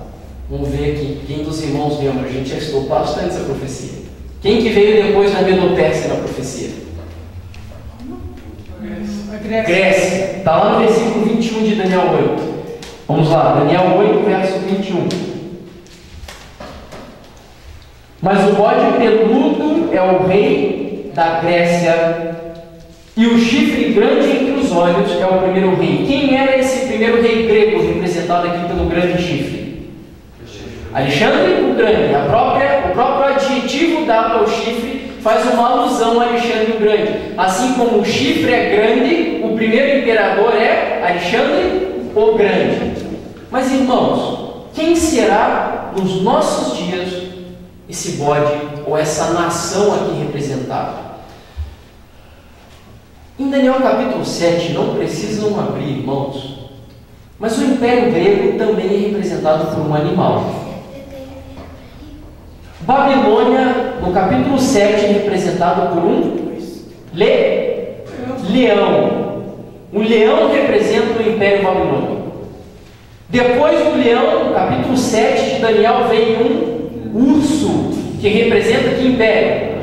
Vamos ver aqui. Quem dos irmãos lembra? A gente já estudou bastante essa profecia. Quem que veio depois da Medo-Pérsia na profecia? Grécia. Está lá no versículo 21 de Daniel 8. Vamos lá, Daniel 8, verso 21. Mas o bode peludo é o rei da Grécia, e o chifre grande entre os olhos é o primeiro rei. Quem era esse primeiro rei grego, representado aqui pelo grande chifre? Alexandre o Grande. O próprio adjetivo dado ao chifre faz uma alusão a Alexandre o Grande. Assim como o chifre é grande, o primeiro imperador é Alexandre o Grande. Mas, irmãos, quem será nos nossos dias esse bode ou essa nação aqui representada? Em Daniel capítulo 7, não precisam abrir, irmãos, mas o Império Grego também é representado por um animal. Babilônia, no capítulo 7, é representado por um leão. Um leão representa o Império Babilônico. Depois do leão, no capítulo 7 de Daniel, vem um urso, que representa que império?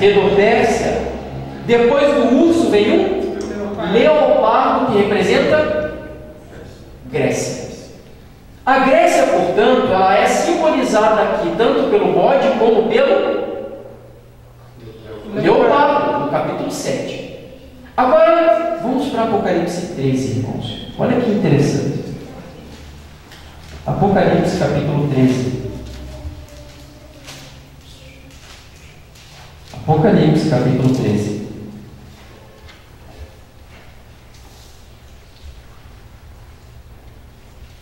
Medo-Pérsia. Depois do urso vem um leopardo, que representa Grécia. A Grécia, portanto, ela é simbolizada aqui tanto pelo bode como pelo leopardo, no capítulo 7. Agora, vamos para Apocalipse 13, irmãos. Olha que interessante. Apocalipse capítulo 13. Apocalipse capítulo 13.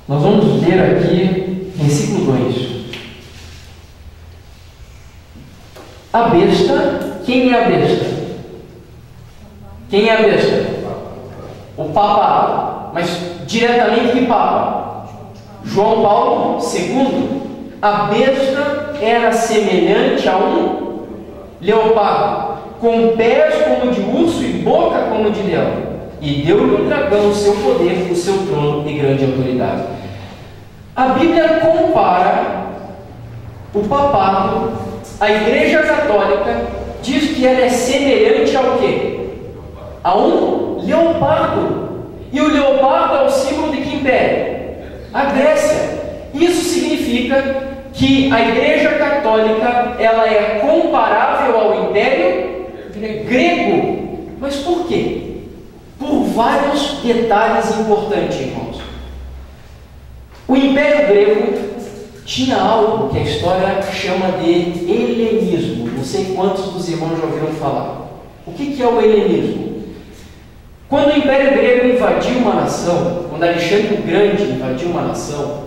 Nós vamos ler aqui, versículo 2. A besta, quem é a besta? Quem é a besta? O Papa. Mas diretamente que Papa? João Paulo II. A besta era semelhante a um leopardo, com pés como de urso e boca como de leão. E deu-lhe o dragão o seu poder, o seu trono e grande autoridade. A Bíblia compara o papado A Igreja Católica diz que ela é semelhante ao quê? A um leopardo. E o leopardo é o símbolo de que império? A Grécia. Isso significa que a Igreja Católica ela é comparável ao Império Grego. Mas por quê? Por vários detalhes importantes, irmãos. O Império Grego tinha algo que a história chama de helenismo. Não sei quantos dos irmãos já ouviram falar. O que é o helenismo? Quando o Império Grego invadiu uma nação, quando Alexandre o Grande invadiu uma nação,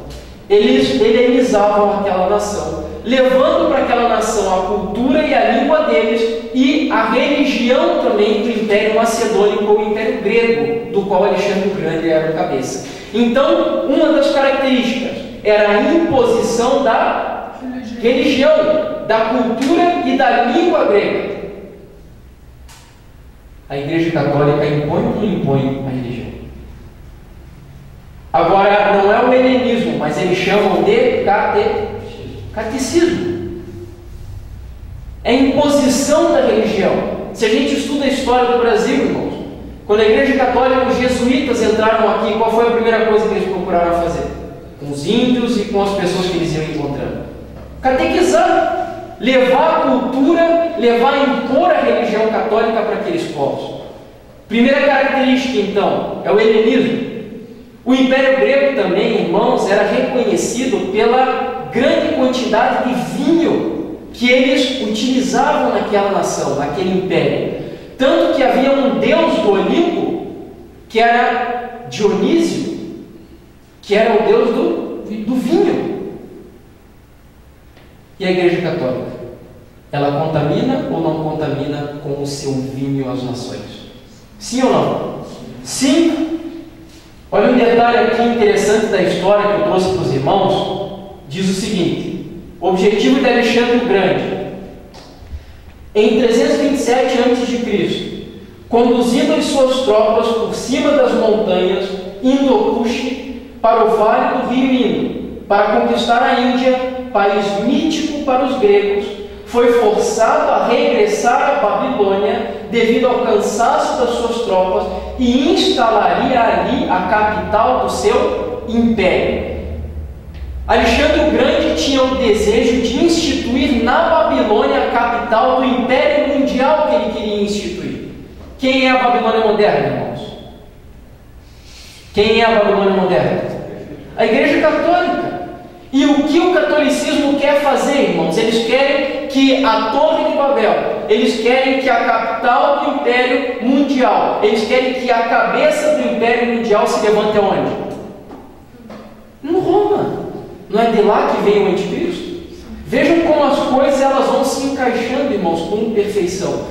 eles helenizavam aquela nação, levando para aquela nação a cultura e a língua deles e a religião também do Império Macedônico ou Império Grego, do qual Alexandre o Grande era o cabeça. Então, uma das características era a imposição da religião, da cultura e da língua grega. A Igreja Católica impõe ou não impõe a religião? Agora, não é o helenismo, mas eles chamam de catecismo. É imposição da religião. Se a gente estuda a história do Brasil, irmãos, quando a Igreja Católica, os jesuítas entraram aqui, qual foi a primeira coisa que eles procuraram fazer? Com os índios e com as pessoas que eles iam encontrando? Catequizar. Levar a cultura, levar a impor a religião católica para aqueles povos. Primeira característica, então, é o helenismo. O Império Grego também, irmãos, era reconhecido pela grande quantidade de vinho que eles utilizavam naquela nação, naquele império. Tanto que havia um deus do Olimpo, que era Dionísio, que era o deus do vinho. E a Igreja Católica? Ela contamina ou não contamina com o seu vinho as nações? Sim ou não? Sim. Olha um detalhe aqui interessante da história que eu trouxe para os irmãos. Diz o seguinte: o objetivo de Alexandre o Grande, em 327 a.C., conduzindo as suas tropas por cima das montanhas Hindu-Kush para o vale do rio Indo, para conquistar a Índia, país mítico para os gregos, foi forçado a regressar à Babilônia devido ao cansaço das suas tropas e instalaria ali a capital do seu império. Alexandre o Grande tinha o desejo de instituir na Babilônia a capital do império mundial que ele queria instituir. Quem é a Babilônia moderna, irmãos? Quem é a Babilônia moderna? A Igreja Católica. E o que o catolicismo quer fazer, irmãos? Eles querem que a Torre de Babel, eles querem que a capital do Império Mundial, eles querem que a cabeça do Império Mundial se levante aonde? No Roma. Não é de lá que vem o anticristo? Vejam como as coisas elas vão se encaixando, irmãos, com perfeição.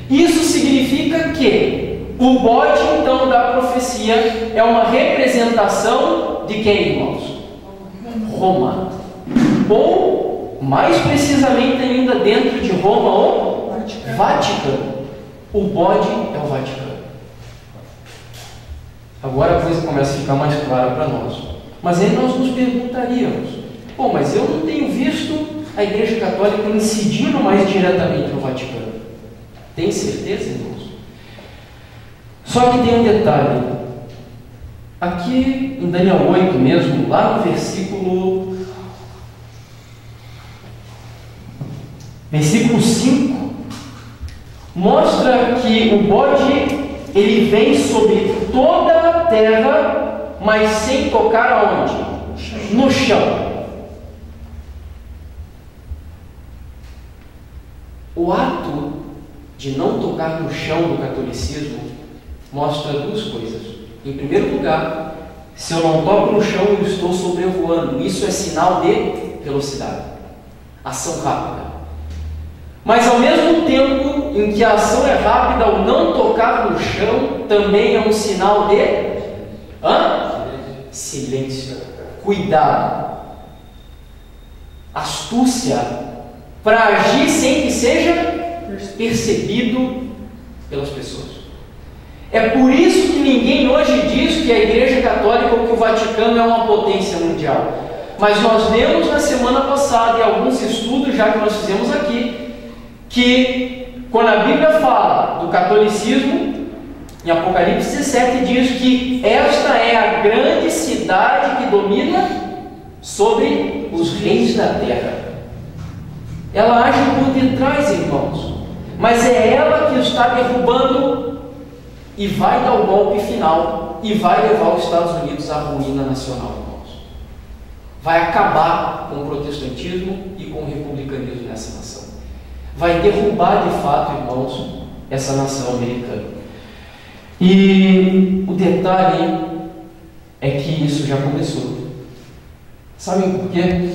Isso significa que o bode, então, da profecia é uma representação de quem, irmãos? Roma. Ou, mais precisamente ainda, dentro de Roma, o Vaticano. O bode é o Vaticano. Agora a coisa começa a ficar mais clara para nós. Mas aí nós nos perguntaríamos: bom, mas eu não tenho visto a Igreja Católica incidindo mais diretamente no Vaticano. Tem certeza, irmãos? Só que tem um detalhe. Aqui em Daniel 8 mesmo, lá no versículo 5, mostra que o bode ele vem sobre toda a terra, mas sem tocar aonde? No chão. O ato de não tocar no chão do catolicismo mostra duas coisas. Em primeiro lugar, se eu não toco no chão, eu estou sobrevoando. Isso é sinal de velocidade, ação rápida. Mas ao mesmo tempo em que a ação é rápida, ao não tocar no chão, também é um sinal de silêncio, cuidado, astúcia, para agir sem que seja percebido pelas pessoas. É por isso que ninguém hoje diz que a Igreja Católica ou que o Vaticano é uma potência mundial. Mas nós lemos na semana passada, e alguns estudos já que nós fizemos aqui, que quando a Bíblia fala do catolicismo, em Apocalipse 17 diz que esta é a grande cidade que domina sobre os reis da terra. Ela age por detrás, irmãos, mas é ela que está derrubando e vai dar o golpe final e vai levar os Estados Unidos à ruína nacional, irmãos. Vai acabar com o protestantismo e com o republicanismo nessa nação. Vai derrubar de fato, irmãos, essa nação americana. E o detalhe é que isso já começou. Sabem por quê?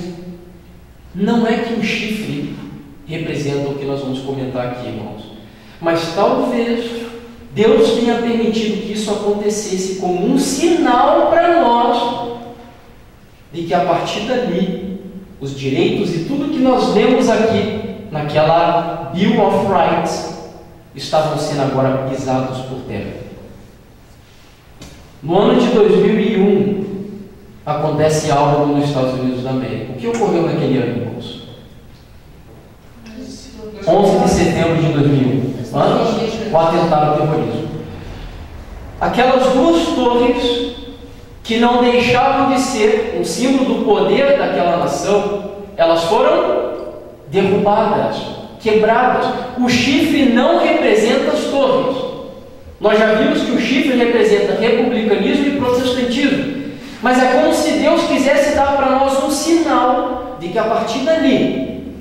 Não é que o chifre representa o que nós vamos comentar aqui, irmãos, mas talvez Deus tenha permitido que isso acontecesse como um sinal para nós de que a partir dali os direitos e tudo que nós lemos aqui naquela Bill of Rights estavam sendo agora pisados por terra. No ano de 2001 acontece algo nos Estados Unidos da América. O que ocorreu naquele ano, irmãos? 11 de setembro de 2001. O atentado ao terrorismo. Aquelas duas torres que não deixavam de ser um símbolo do poder daquela nação, elas foram derrubadas, quebradas. O chifre não representa as torres. Nós já vimos que o chifre representa republicanismo e protestantismo. Mas é como se Deus quisesse dar para nós um sinal de que a partir dali,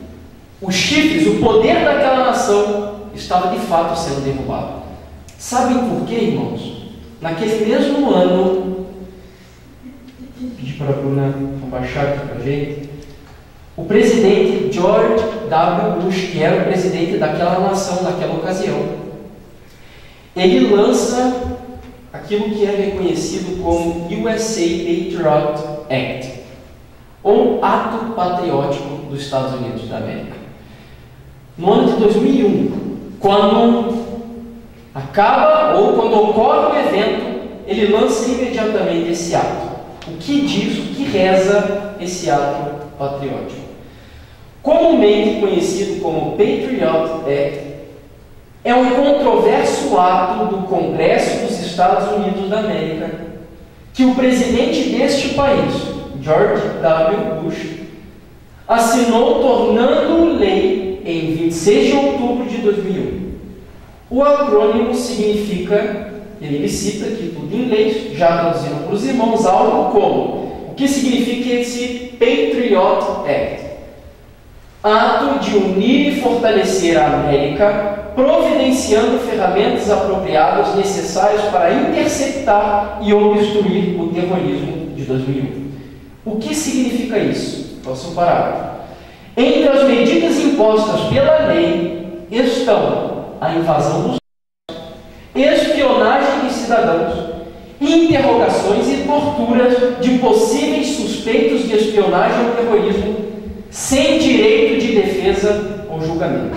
os chifres, o poder daquela nação, estava de fato sendo derrubado. Sabem por quê, irmãos? Naquele mesmo ano, pedi para a Bruna abaixar aqui para a gente, o presidente George W. Bush, que era o presidente daquela nação naquela ocasião, ele lança aquilo que é reconhecido como USA Patriot Act, ou Ato Patriótico dos Estados Unidos da América. No ano de 2001, quando acaba ou quando ocorre o evento, ele lança imediatamente esse ato. O que diz, o que reza esse ato patriótico? Comumente conhecido como Patriot Act, é um controverso ato do Congresso dos Estados Unidos da América que o presidente deste país, George W. Bush, assinou tornando lei em 26 de outubro de 2001. O acrônimo significa, ele cita aqui tudo em inglês, já traduzindo para os irmãos, algo como, o que significa esse Patriot Act? Ato de unir e fortalecer a América, providenciando ferramentas apropriadas necessárias para interceptar e obstruir o terrorismo de 2001. O que significa isso? Próximo parágrafo. Entre as medidas impostas pela lei estão a invasão dos espionagem de cidadãos, interrogações e torturas de possíveis suspeitos de espionagem ou terrorismo sem direito de defesa ou julgamento.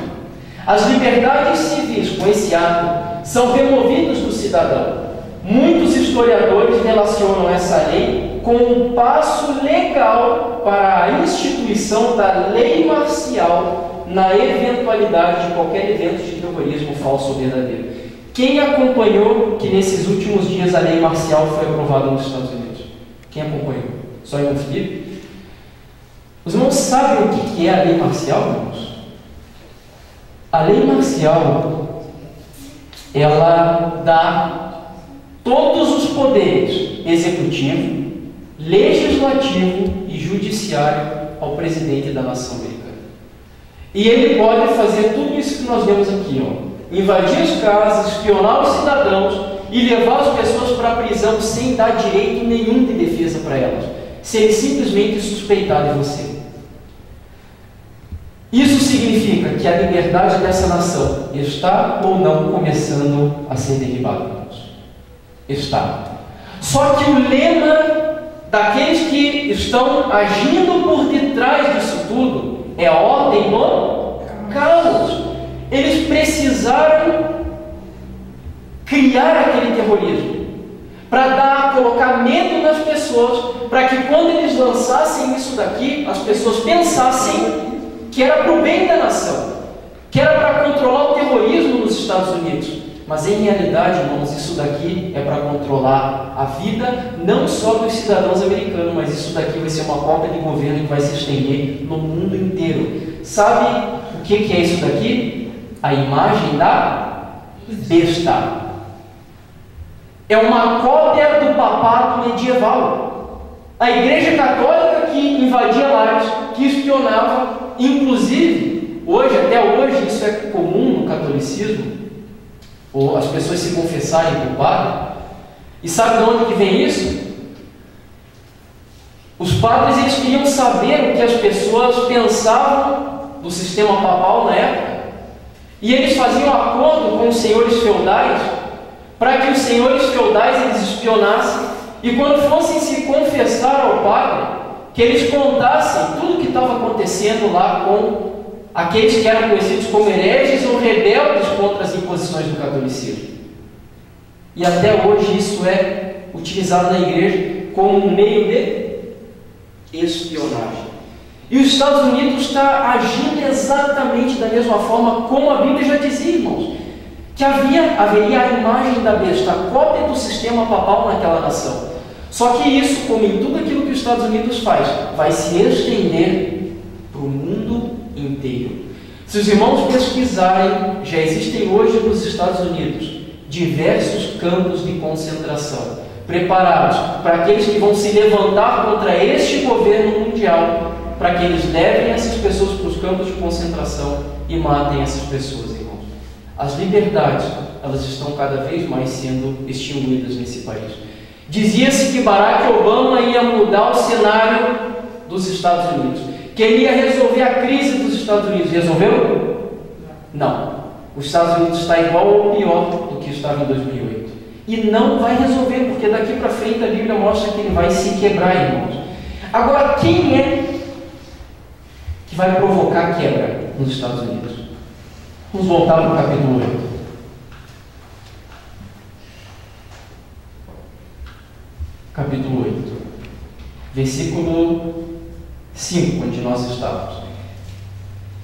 As liberdades civis com esse ato são removidas do cidadão. Muitos historiadores relacionam essa lei com um passo legal para a instituição da lei marcial na eventualidade de qualquer evento de terrorismo falso ou verdadeiro. Quem acompanhou que nesses últimos dias a lei marcial foi aprovada nos Estados Unidos? Quem acompanhou? Só irmão Felipe? Os irmãos sabem o que é a lei marcial, irmãos? A lei marcial, ela dá todos os poderes executivo, legislativo e judiciário ao presidente da nação americana. E ele pode fazer tudo isso que nós vemos aqui, ó. Invadir as casas, espionar os cidadãos e levar as pessoas para a prisão sem dar direito nenhum de defesa para elas, se ele simplesmente suspeitar de você. Isso significa que a liberdade dessa nação está ou não começando a ser derribada, irmãos? Está. Só que o lema daqueles que estão agindo por detrás disso tudo é a ordem do caos. Eles precisaram criar aquele terrorismo para colocar medo nas pessoas, para que quando eles lançassem isso daqui, as pessoas pensassem que era para o bem da nação, que era para controlar o terrorismo nos Estados Unidos. Mas em realidade, irmãos, isso daqui é para controlar a vida não só dos cidadãos americanos, mas isso daqui vai ser uma cópia de governo que vai se estender no mundo inteiro. Sabe o que é isso daqui? A imagem da besta. É uma cópia do papado medieval. A Igreja Católica que invadia lares, que espionava, inclusive, até hoje, isso é comum no catolicismo, ou as pessoas se confessarem com o padre. E sabe de onde que vem isso? Os padres, eles queriam saber o que as pessoas pensavam do sistema papal na época, e eles faziam acordo com os senhores feudais, para que os senhores feudais eles espionassem, e quando fossem se confessar ao padre, que eles contassem tudo o que estava acontecendo lá com aqueles que eram conhecidos como hereges ou rebeldes contra as imposições do catolicismo. E até hoje isso é utilizado na igreja como um meio de espionagem. E os Estados Unidos está agindo exatamente da mesma forma como a Bíblia já dizia, irmãos, que haveria a imagem da besta, a cópia do sistema papal naquela nação. Só que isso, como em tudo aquilo que os Estados Unidos faz, vai se estender para o mundo inteiro. Se os irmãos pesquisarem, já existem hoje nos Estados Unidos diversos campos de concentração preparados para aqueles que vão se levantar contra este governo mundial, para que eles levem essas pessoas para os campos de concentração e matem essas pessoas, irmãos. As liberdades, elas estão cada vez mais sendo extinguidas nesse país. Dizia-se que Barack Obama ia mudar o cenário dos Estados Unidos, que ele ia resolver a crise dos Estados Unidos. Resolveu? Não. Os Estados Unidos está igual ou pior do que estava em 2008. E não vai resolver, porque daqui para frente a Bíblia mostra que ele vai se quebrar, irmãos. Agora, quem é que vai provocar quebra nos Estados Unidos? Vamos voltar para o capítulo 8. Capítulo 8. Versículo 5, onde nós estávamos.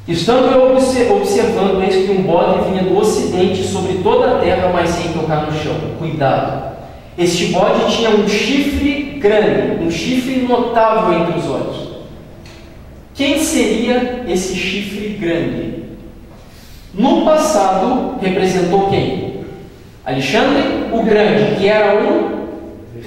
Estando eu observando, eis que um bode vinha do ocidente sobre toda a terra, mas sem tocar no chão. Cuidado! Este bode tinha um chifre grande, um chifre notável entre os olhos. Quem seria esse chifre grande? No passado, representou quem? Alexandre o Grande, que era um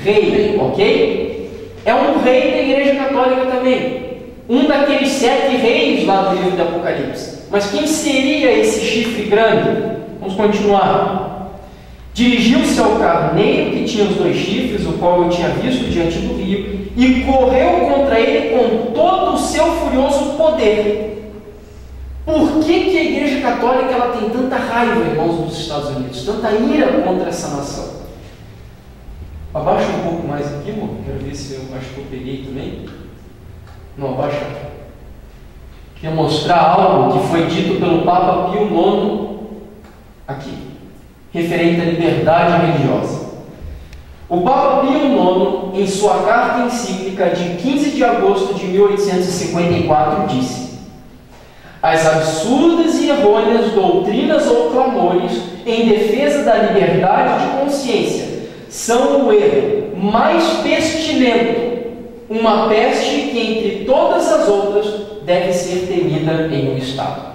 rei, ok? É um rei da Igreja Católica também. Um daqueles 7 reis lá do livro do Apocalipse. Mas quem seria esse chifre grande? Vamos continuar. Dirigiu-se ao carneiro que tinha os 2 chifres, o qual eu tinha visto diante do rio, e correu contra ele com todo o seu furioso poder. Por que a Igreja Católica ela tem tanta raiva, irmãos, dos Estados Unidos? Tanta ira contra essa nação? Abaixa um pouco mais aqui, irmão. Quero ver se eu acho que eu peguei também. Não, abaixa. Quero mostrar algo que foi dito pelo Papa Pio IX aqui, referente à liberdade religiosa. O Papa Pio IX, em sua carta encíclica de 15 de agosto de 1854, disse: as absurdas e errôneas doutrinas ou clamores em defesa da liberdade de consciência são o erro mais pestilento, uma peste que entre todas as outras deve ser temida em um Estado.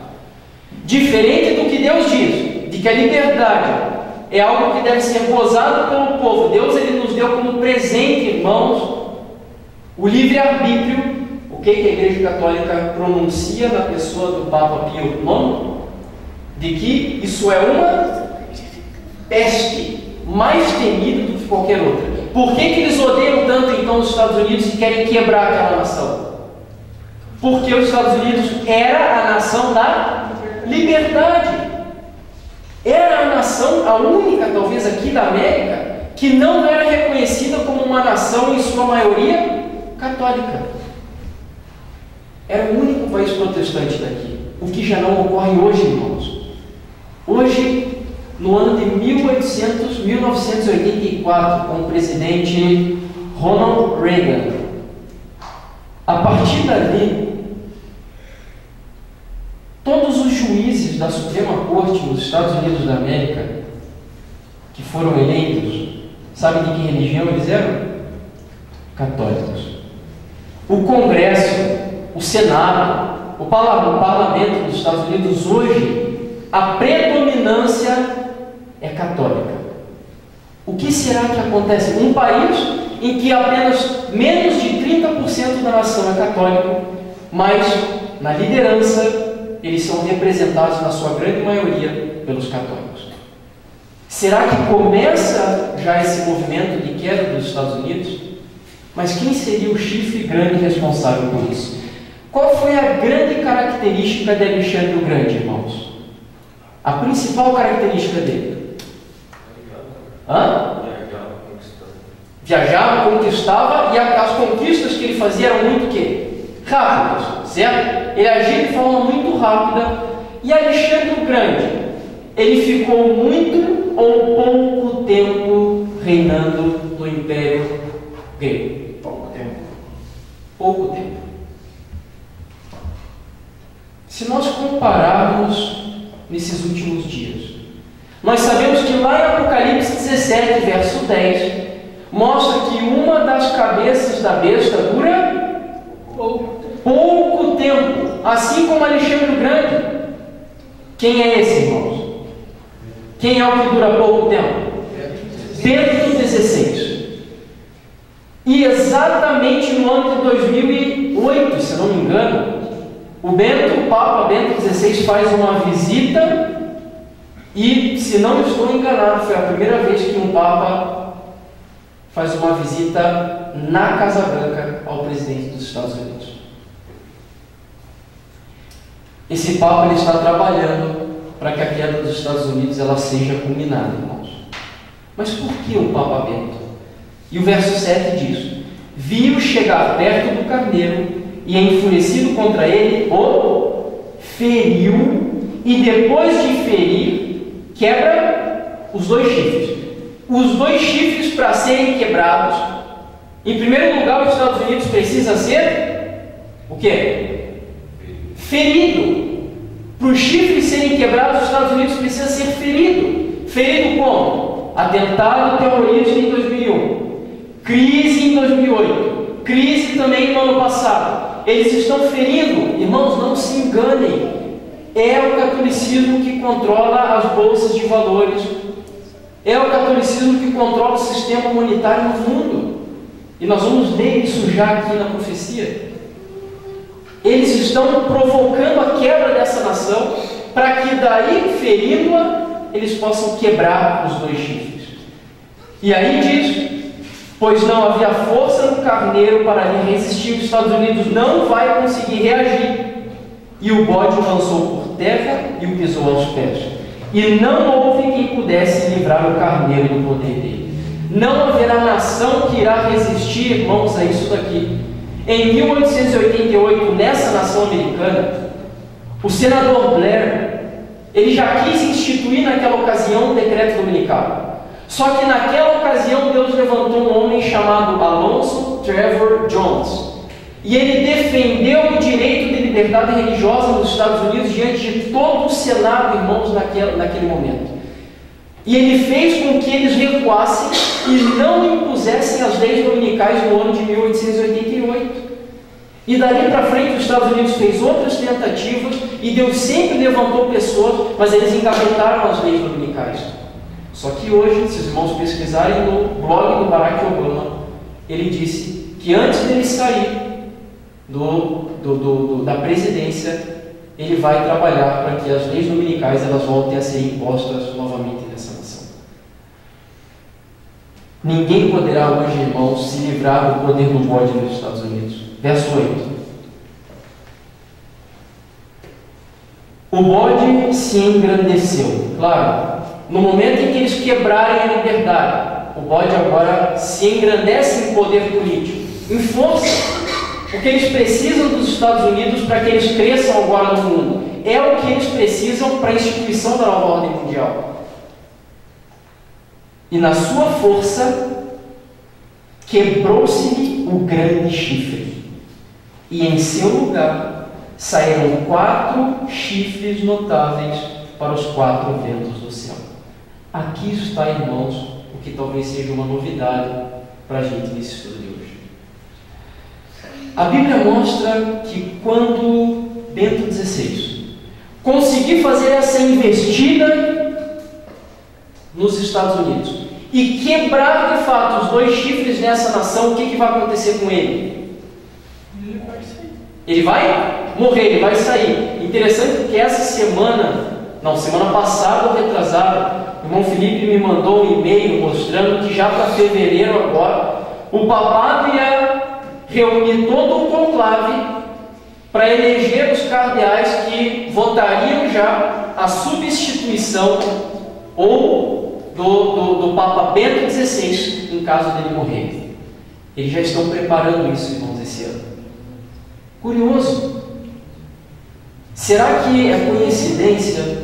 Diferente do que Deus diz, de que a liberdade é algo que deve ser gozado pelo povo. Deus ele nos deu como presente, irmãos, o livre-arbítrio. O que a Igreja Católica pronuncia na pessoa do Papa Pio IX? De que isso é uma peste mais temida do que qualquer outra. Por que eles odeiam tanto então os Estados Unidos e querem quebrar aquela nação? Porque os Estados Unidos era a nação da liberdade. Era a nação, a única talvez aqui da América, que não era reconhecida como uma nação em sua maioria católica. Era o único país protestante daqui, o que já não ocorre hoje, irmãos. Hoje, no ano de 1984, com o presidente Ronald Reagan. A partir dali, todos os juízes da Suprema Corte nos Estados Unidos da América, que foram eleitos, sabe de que religião eles eram? Católicos. O Congresso, o Senado, o Parlamento dos Estados Unidos hoje, a predominância é católica. O que será que acontece? Um país em que apenas menos de 30% da nação é católico, mas na liderança eles são representados na sua grande maioria pelos católicos. Será que começa já esse movimento de queda dos Estados Unidos? Mas quem seria o chifre grande responsável por isso? Qual foi a grande característica de Alexandre o Grande, irmãos? A principal característica dele? Viajava, conquistava, e as conquistas que ele fazia eram muito o quê? Rápidas, certo? Ele agia de forma muito rápida. E Alexandre o Grande, ele ficou muito ou pouco tempo reinando no Império Grego? Pouco tempo. Se nós compararmos nesses últimos dias, nós sabemos que lá em Apocalipse 17, verso 10, mostra que uma das cabeças da besta dura pouco tempo, assim como Alexandre o Grande. Quem é esse, irmãos? Quem é o que dura pouco tempo? Bento XVI. E exatamente no ano de 2008, se não me engano, o Papa Bento XVI faz uma visita e, se não estou enganado, foi a primeira vez que um Papa faz uma visita na Casa Branca ao presidente dos Estados Unidos. Esse Papa ele está trabalhando para que a queda dos Estados Unidos ela seja culminada, irmãos. Mas por que o Papa Bento? E o verso 7 diz: viu chegar perto do carneiro e, enfurecido contra ele, o feriu, e depois de ferir, quebra os dois chifres. Os dois chifres, para serem quebrados, em primeiro lugar, os Estados Unidos precisa ser o quê? Ferido. Para os chifres serem quebrados, os Estados Unidos precisa ser ferido. Ferido como? Atentado terrorista em 2001, crise em 2008, crise também no ano passado. Eles estão ferindo. Irmãos, não se enganem. É o catolicismo que controla as bolsas de valores. É o catolicismo que controla o sistema humanitário no mundo. E nós vamos ler isso já aqui na profecia. Eles estão provocando a quebra dessa nação, para que daí, ferindo-a, eles possam quebrar os dois chifres. E aí diz: pois não havia força no carneiro para lhe resistir. Os Estados Unidos não vai conseguir reagir. E o bode o lançou por terra e o pisou aos pés. E não houve quem pudesse livrar o carneiro do poder dele. Não haverá nação que irá resistir, irmãos, a isso daqui. Em 1888, nessa nação americana, o senador Blair, ele já quis instituir naquela ocasião um decreto dominical. Só que naquela ocasião Deus levantou um homem chamado Alonzo Trevor Jones. E ele defendeu o direito de liberdade religiosa nos Estados Unidos diante de todo o Senado, irmãos, naquele momento. E ele fez com que eles recuassem e não impusessem as leis dominicais no ano de 1888. E dali para frente os Estados Unidos fez outras tentativas e Deus sempre levantou pessoas, mas eles engavetaram as leis dominicais. Só que hoje, se os irmãos pesquisarem no blog do Barack Obama, ele disse que antes dele sair da presidência, ele vai trabalhar para que as leis dominicais elas voltem a ser impostas novamente nessa nação. Ninguém poderá hoje, irmãos, se livrar do poder do bode nos Estados Unidos. Verso 8. O bode se engrandeceu. Claro, no momento em que eles quebrarem a liberdade, o bode agora se engrandece em poder político, em força. O que eles precisam dos Estados Unidos para que eles cresçam agora no mundo é o que eles precisam para a instituição da nova ordem mundial. e na sua força quebrou-se-lhe o grande chifre, e em seu lugar saíram 4 chifres notáveis para os 4 ventos do céu. Aqui está, irmãos, o que talvez seja uma novidade para a gente nesse estudo de hoje. A Bíblia mostra que quando Bento XVI conseguir fazer essa investida nos Estados Unidos e quebrar de fato os 2 chifres nessa nação, o que vai acontecer com ele? Ele vai sair. Ele vai morrer, ele vai sair. Interessante porque essa semana passada ou retrasada, o irmão Felipe me mandou um e-mail mostrando que já para fevereiro agora, o papado ia reunir todo o conclave para eleger os cardeais que votariam já a substituição ou do Papa Bento XVI em caso dele morrer. Eles já estão preparando isso, irmãos, esse ano. Curioso. Será que é coincidência?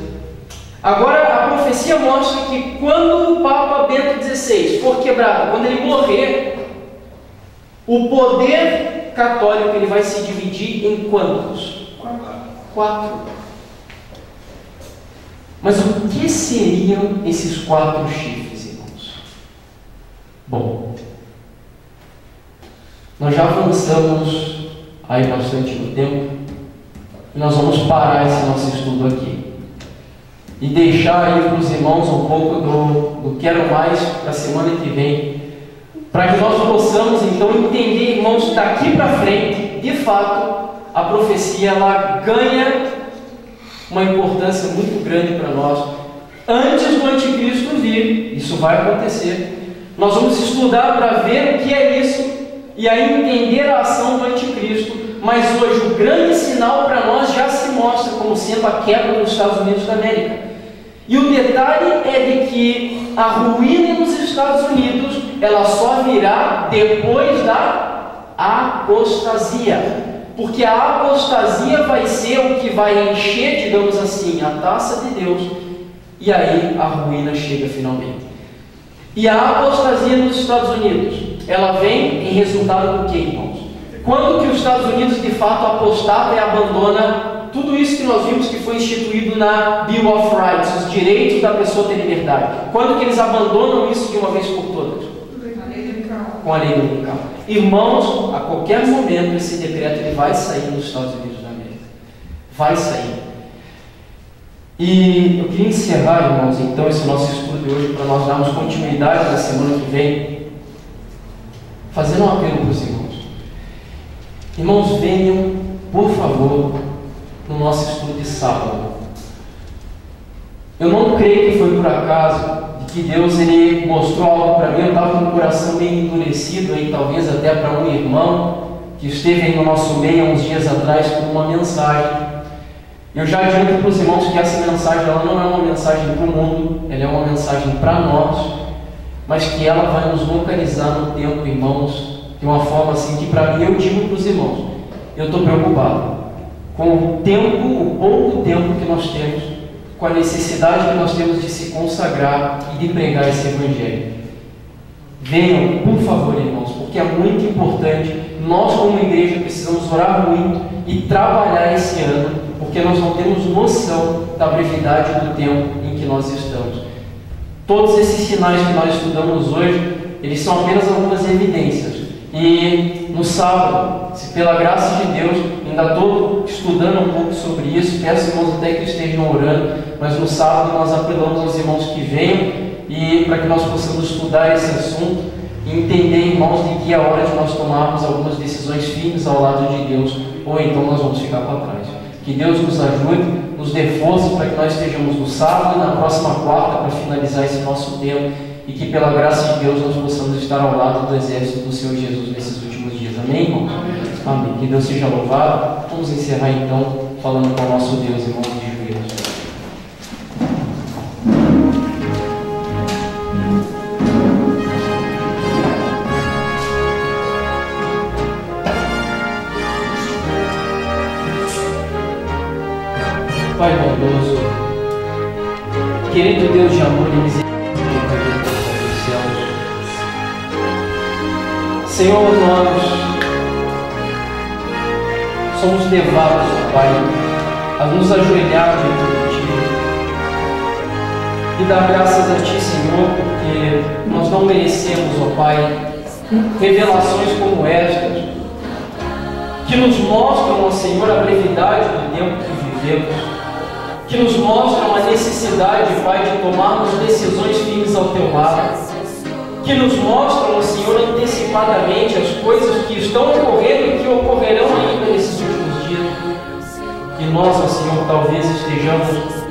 Agora, a profecia mostra que quando o Papa Bento XVI for quebrado, quando ele morrer, o poder católico ele vai se dividir em quantos? 4. Mas o que seriam esses 4 chifres, irmãos? Bom, nós já avançamos aí bastante no tempo e nós vamos parar esse nosso estudo aqui e deixar aí para os irmãos um pouco do quero mais para a semana que vem, para que nós possamos então entender, irmãos, daqui para frente, de fato, a profecia ela ganha uma importância muito grande para nós. Antes do anticristo vir, isso vai acontecer. Nós vamos estudar para ver o que é isso e aí entender a ação do anticristo. Mas hoje o grande sinal para nós já se mostra como sendo a quebra dos Estados Unidos da América. E o detalhe é de que a ruína nos Estados Unidos ela só virá depois da apostasia. Porque a apostasia vai ser o que vai encher, digamos assim, a taça de Deus, e aí a ruína chega finalmente. E a apostasia nos Estados Unidos, ela vem em resultado do que, irmãos? Quando que os Estados Unidos de fato apostata e abandona tudo isso que nós vimos que foi instituído na Bill of Rights, os direitos da pessoa ter liberdade? Quando que eles abandonam isso de uma vez por todas? Com a lei dominical. Irmãos, a qualquer momento esse decreto ele vai sair nos Estados Unidos da América. Vai sair. E eu queria encerrar, irmãos, então, esse nosso estudo de hoje, para nós darmos continuidade na semana que vem, fazendo um apelo para os irmãos. Irmãos, venham, por favor, no nosso estudo de sábado. Eu não creio que foi por acaso que Deus ele mostrou algo para mim. Eu estava com o coração meio endurecido, aí, talvez até para um irmão que esteve aí no nosso meio há uns dias atrás com uma mensagem. Eu já adianto para os irmãos que essa mensagem ela não é uma mensagem para o mundo, ela é uma mensagem para nós, mas que ela vai nos localizar no tempo, irmãos, de uma forma assim que para mim eu digo para os irmãos, eu estou preocupado com o tempo, o pouco tempo que nós temos, com a necessidade que nós temos de se consagrar e de pregar esse Evangelho. Venham, por favor, irmãos, porque é muito importante. Nós, como igreja, precisamos orar muito e trabalhar esse ano, porque nós não temos noção da brevidade do tempo em que nós estamos. Todos esses sinais que nós estudamos hoje, eles são apenas algumas evidências. E no sábado, se pela graça de Deus, ainda estou estudando um pouco sobre isso, peço irmãos até que estejam orando, mas no sábado nós apelamos aos irmãos que venham e para que nós possamos estudar esse assunto e entender, irmãos, de que é hora de nós tomarmos algumas decisões firmes ao lado de Deus, ou então nós vamos ficar para trás. Que Deus nos ajude, nos dê força para que nós estejamos no sábado e na próxima quarta para finalizar esse nosso tempo e que pela graça de Deus nós possamos estar ao lado do exército do Senhor Jesus nesses últimos dias. Amém, irmãos? Amém. Que Deus seja louvado. Vamos encerrar então falando com o nosso Deus, irmãos, de joelhos. Pai bondoso, querido Deus de amor e misericórdia, Senhor, nós somos levados, Pai, a nos ajoelhar diante de Ti e dar graças a Ti, Senhor, porque nós não merecemos, ó Pai, revelações como estas, que nos mostram, ó Senhor, a brevidade do tempo que vivemos, que nos mostram a necessidade, Pai, de tomarmos decisões firmes ao Teu lado, que nos mostram, ó Senhor, antecipadamente as coisas que estão ocorrendo e que ocorrerão ainda nesses últimos dias. E nós, ó Senhor, talvez estejamos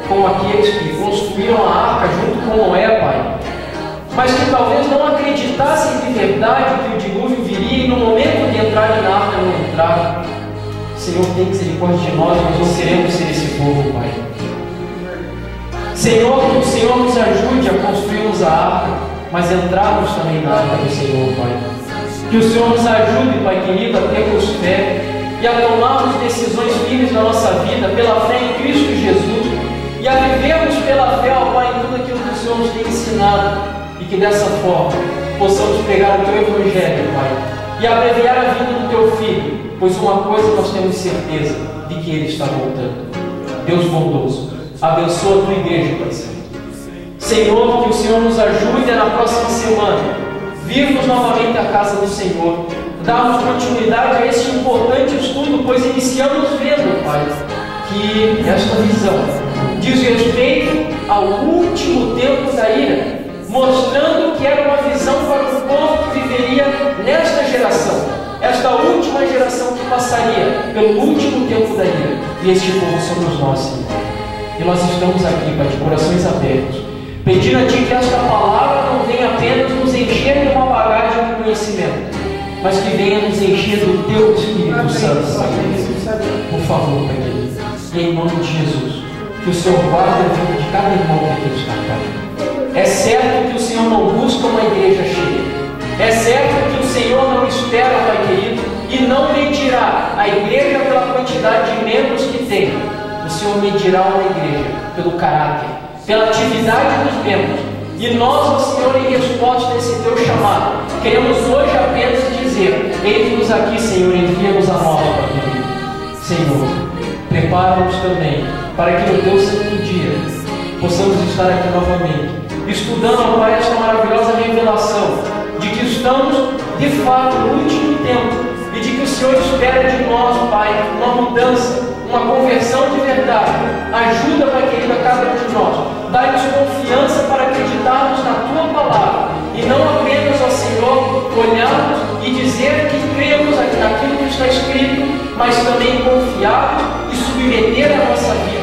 como aqueles que construíram a arca junto com Noé, Pai, mas que talvez não acreditassem de verdade que o dilúvio viria e no momento de entrar na arca não entraram. Senhor, tem misericórdia de nós não queremos ser esse povo, Pai. Senhor, que o Senhor nos ajude a construirmos a arca, mas entrarmos também na arca do Senhor, Pai. Que o Senhor nos ajude, Pai querido, a termos fé e a tomarmos decisões firmes na nossa vida pela fé em Cristo Jesus e a vivermos pela fé, ó Pai, em tudo aquilo que o Senhor nos tem ensinado e que dessa forma possamos pregar o Teu Evangelho, Pai, e abreviar a vida do Teu Filho, pois uma coisa nós temos certeza, de que Ele está voltando. Deus bondoso, abençoa a Tua igreja, Pai Santo. Senhor, que o Senhor nos ajude a na próxima semana virmos novamente à casa do Senhor, darmos continuidade a esse importante estudo, pois iniciamos vendo, Pai, que esta visão diz respeito ao último tempo da ira, mostrando que era uma visão para o povo que viveria nesta geração, esta última geração que passaria pelo último tempo da ira, e este povo somos nós, Senhor. E nós estamos aqui, Pai, de corações abertos, pedindo a Ti que esta palavra não venha apenas nos encher de uma bagagem de conhecimento, mas que venha nos encher do Teu Espírito Santo. Por favor, Pai querido, e em nome de Jesus, que o Senhor guarde a vida de cada irmão que aqui está, Pai. É certo que o Senhor não busca uma igreja cheia. É certo que o Senhor não espera, Pai querido, e não medirá a igreja pela quantidade de membros que tem. O Senhor medirá uma igreja pelo caráter, pela atividade dos membros. E nós, ó Senhor, em resposta a esse Teu chamado, queremos hoje apenas dizer: eis-nos aqui, Senhor, envia-nos a nós, Pai querido. Senhor, prepara-nos também para que no Teu santo dia possamos estar aqui novamente, estudando, ó Pai, esta maravilhosa revelação de que estamos, de fato, no último tempo e de que o Senhor espera de nós, Pai, uma mudança, uma conversão de verdade. Ajuda, Pai querido, a cada um de nós. Dá-nos confiança para acreditarmos na Tua palavra e não apenas, ó Senhor, olharmos e dizer que cremos naquilo que está escrito, mas também confiar e submeter a nossa vida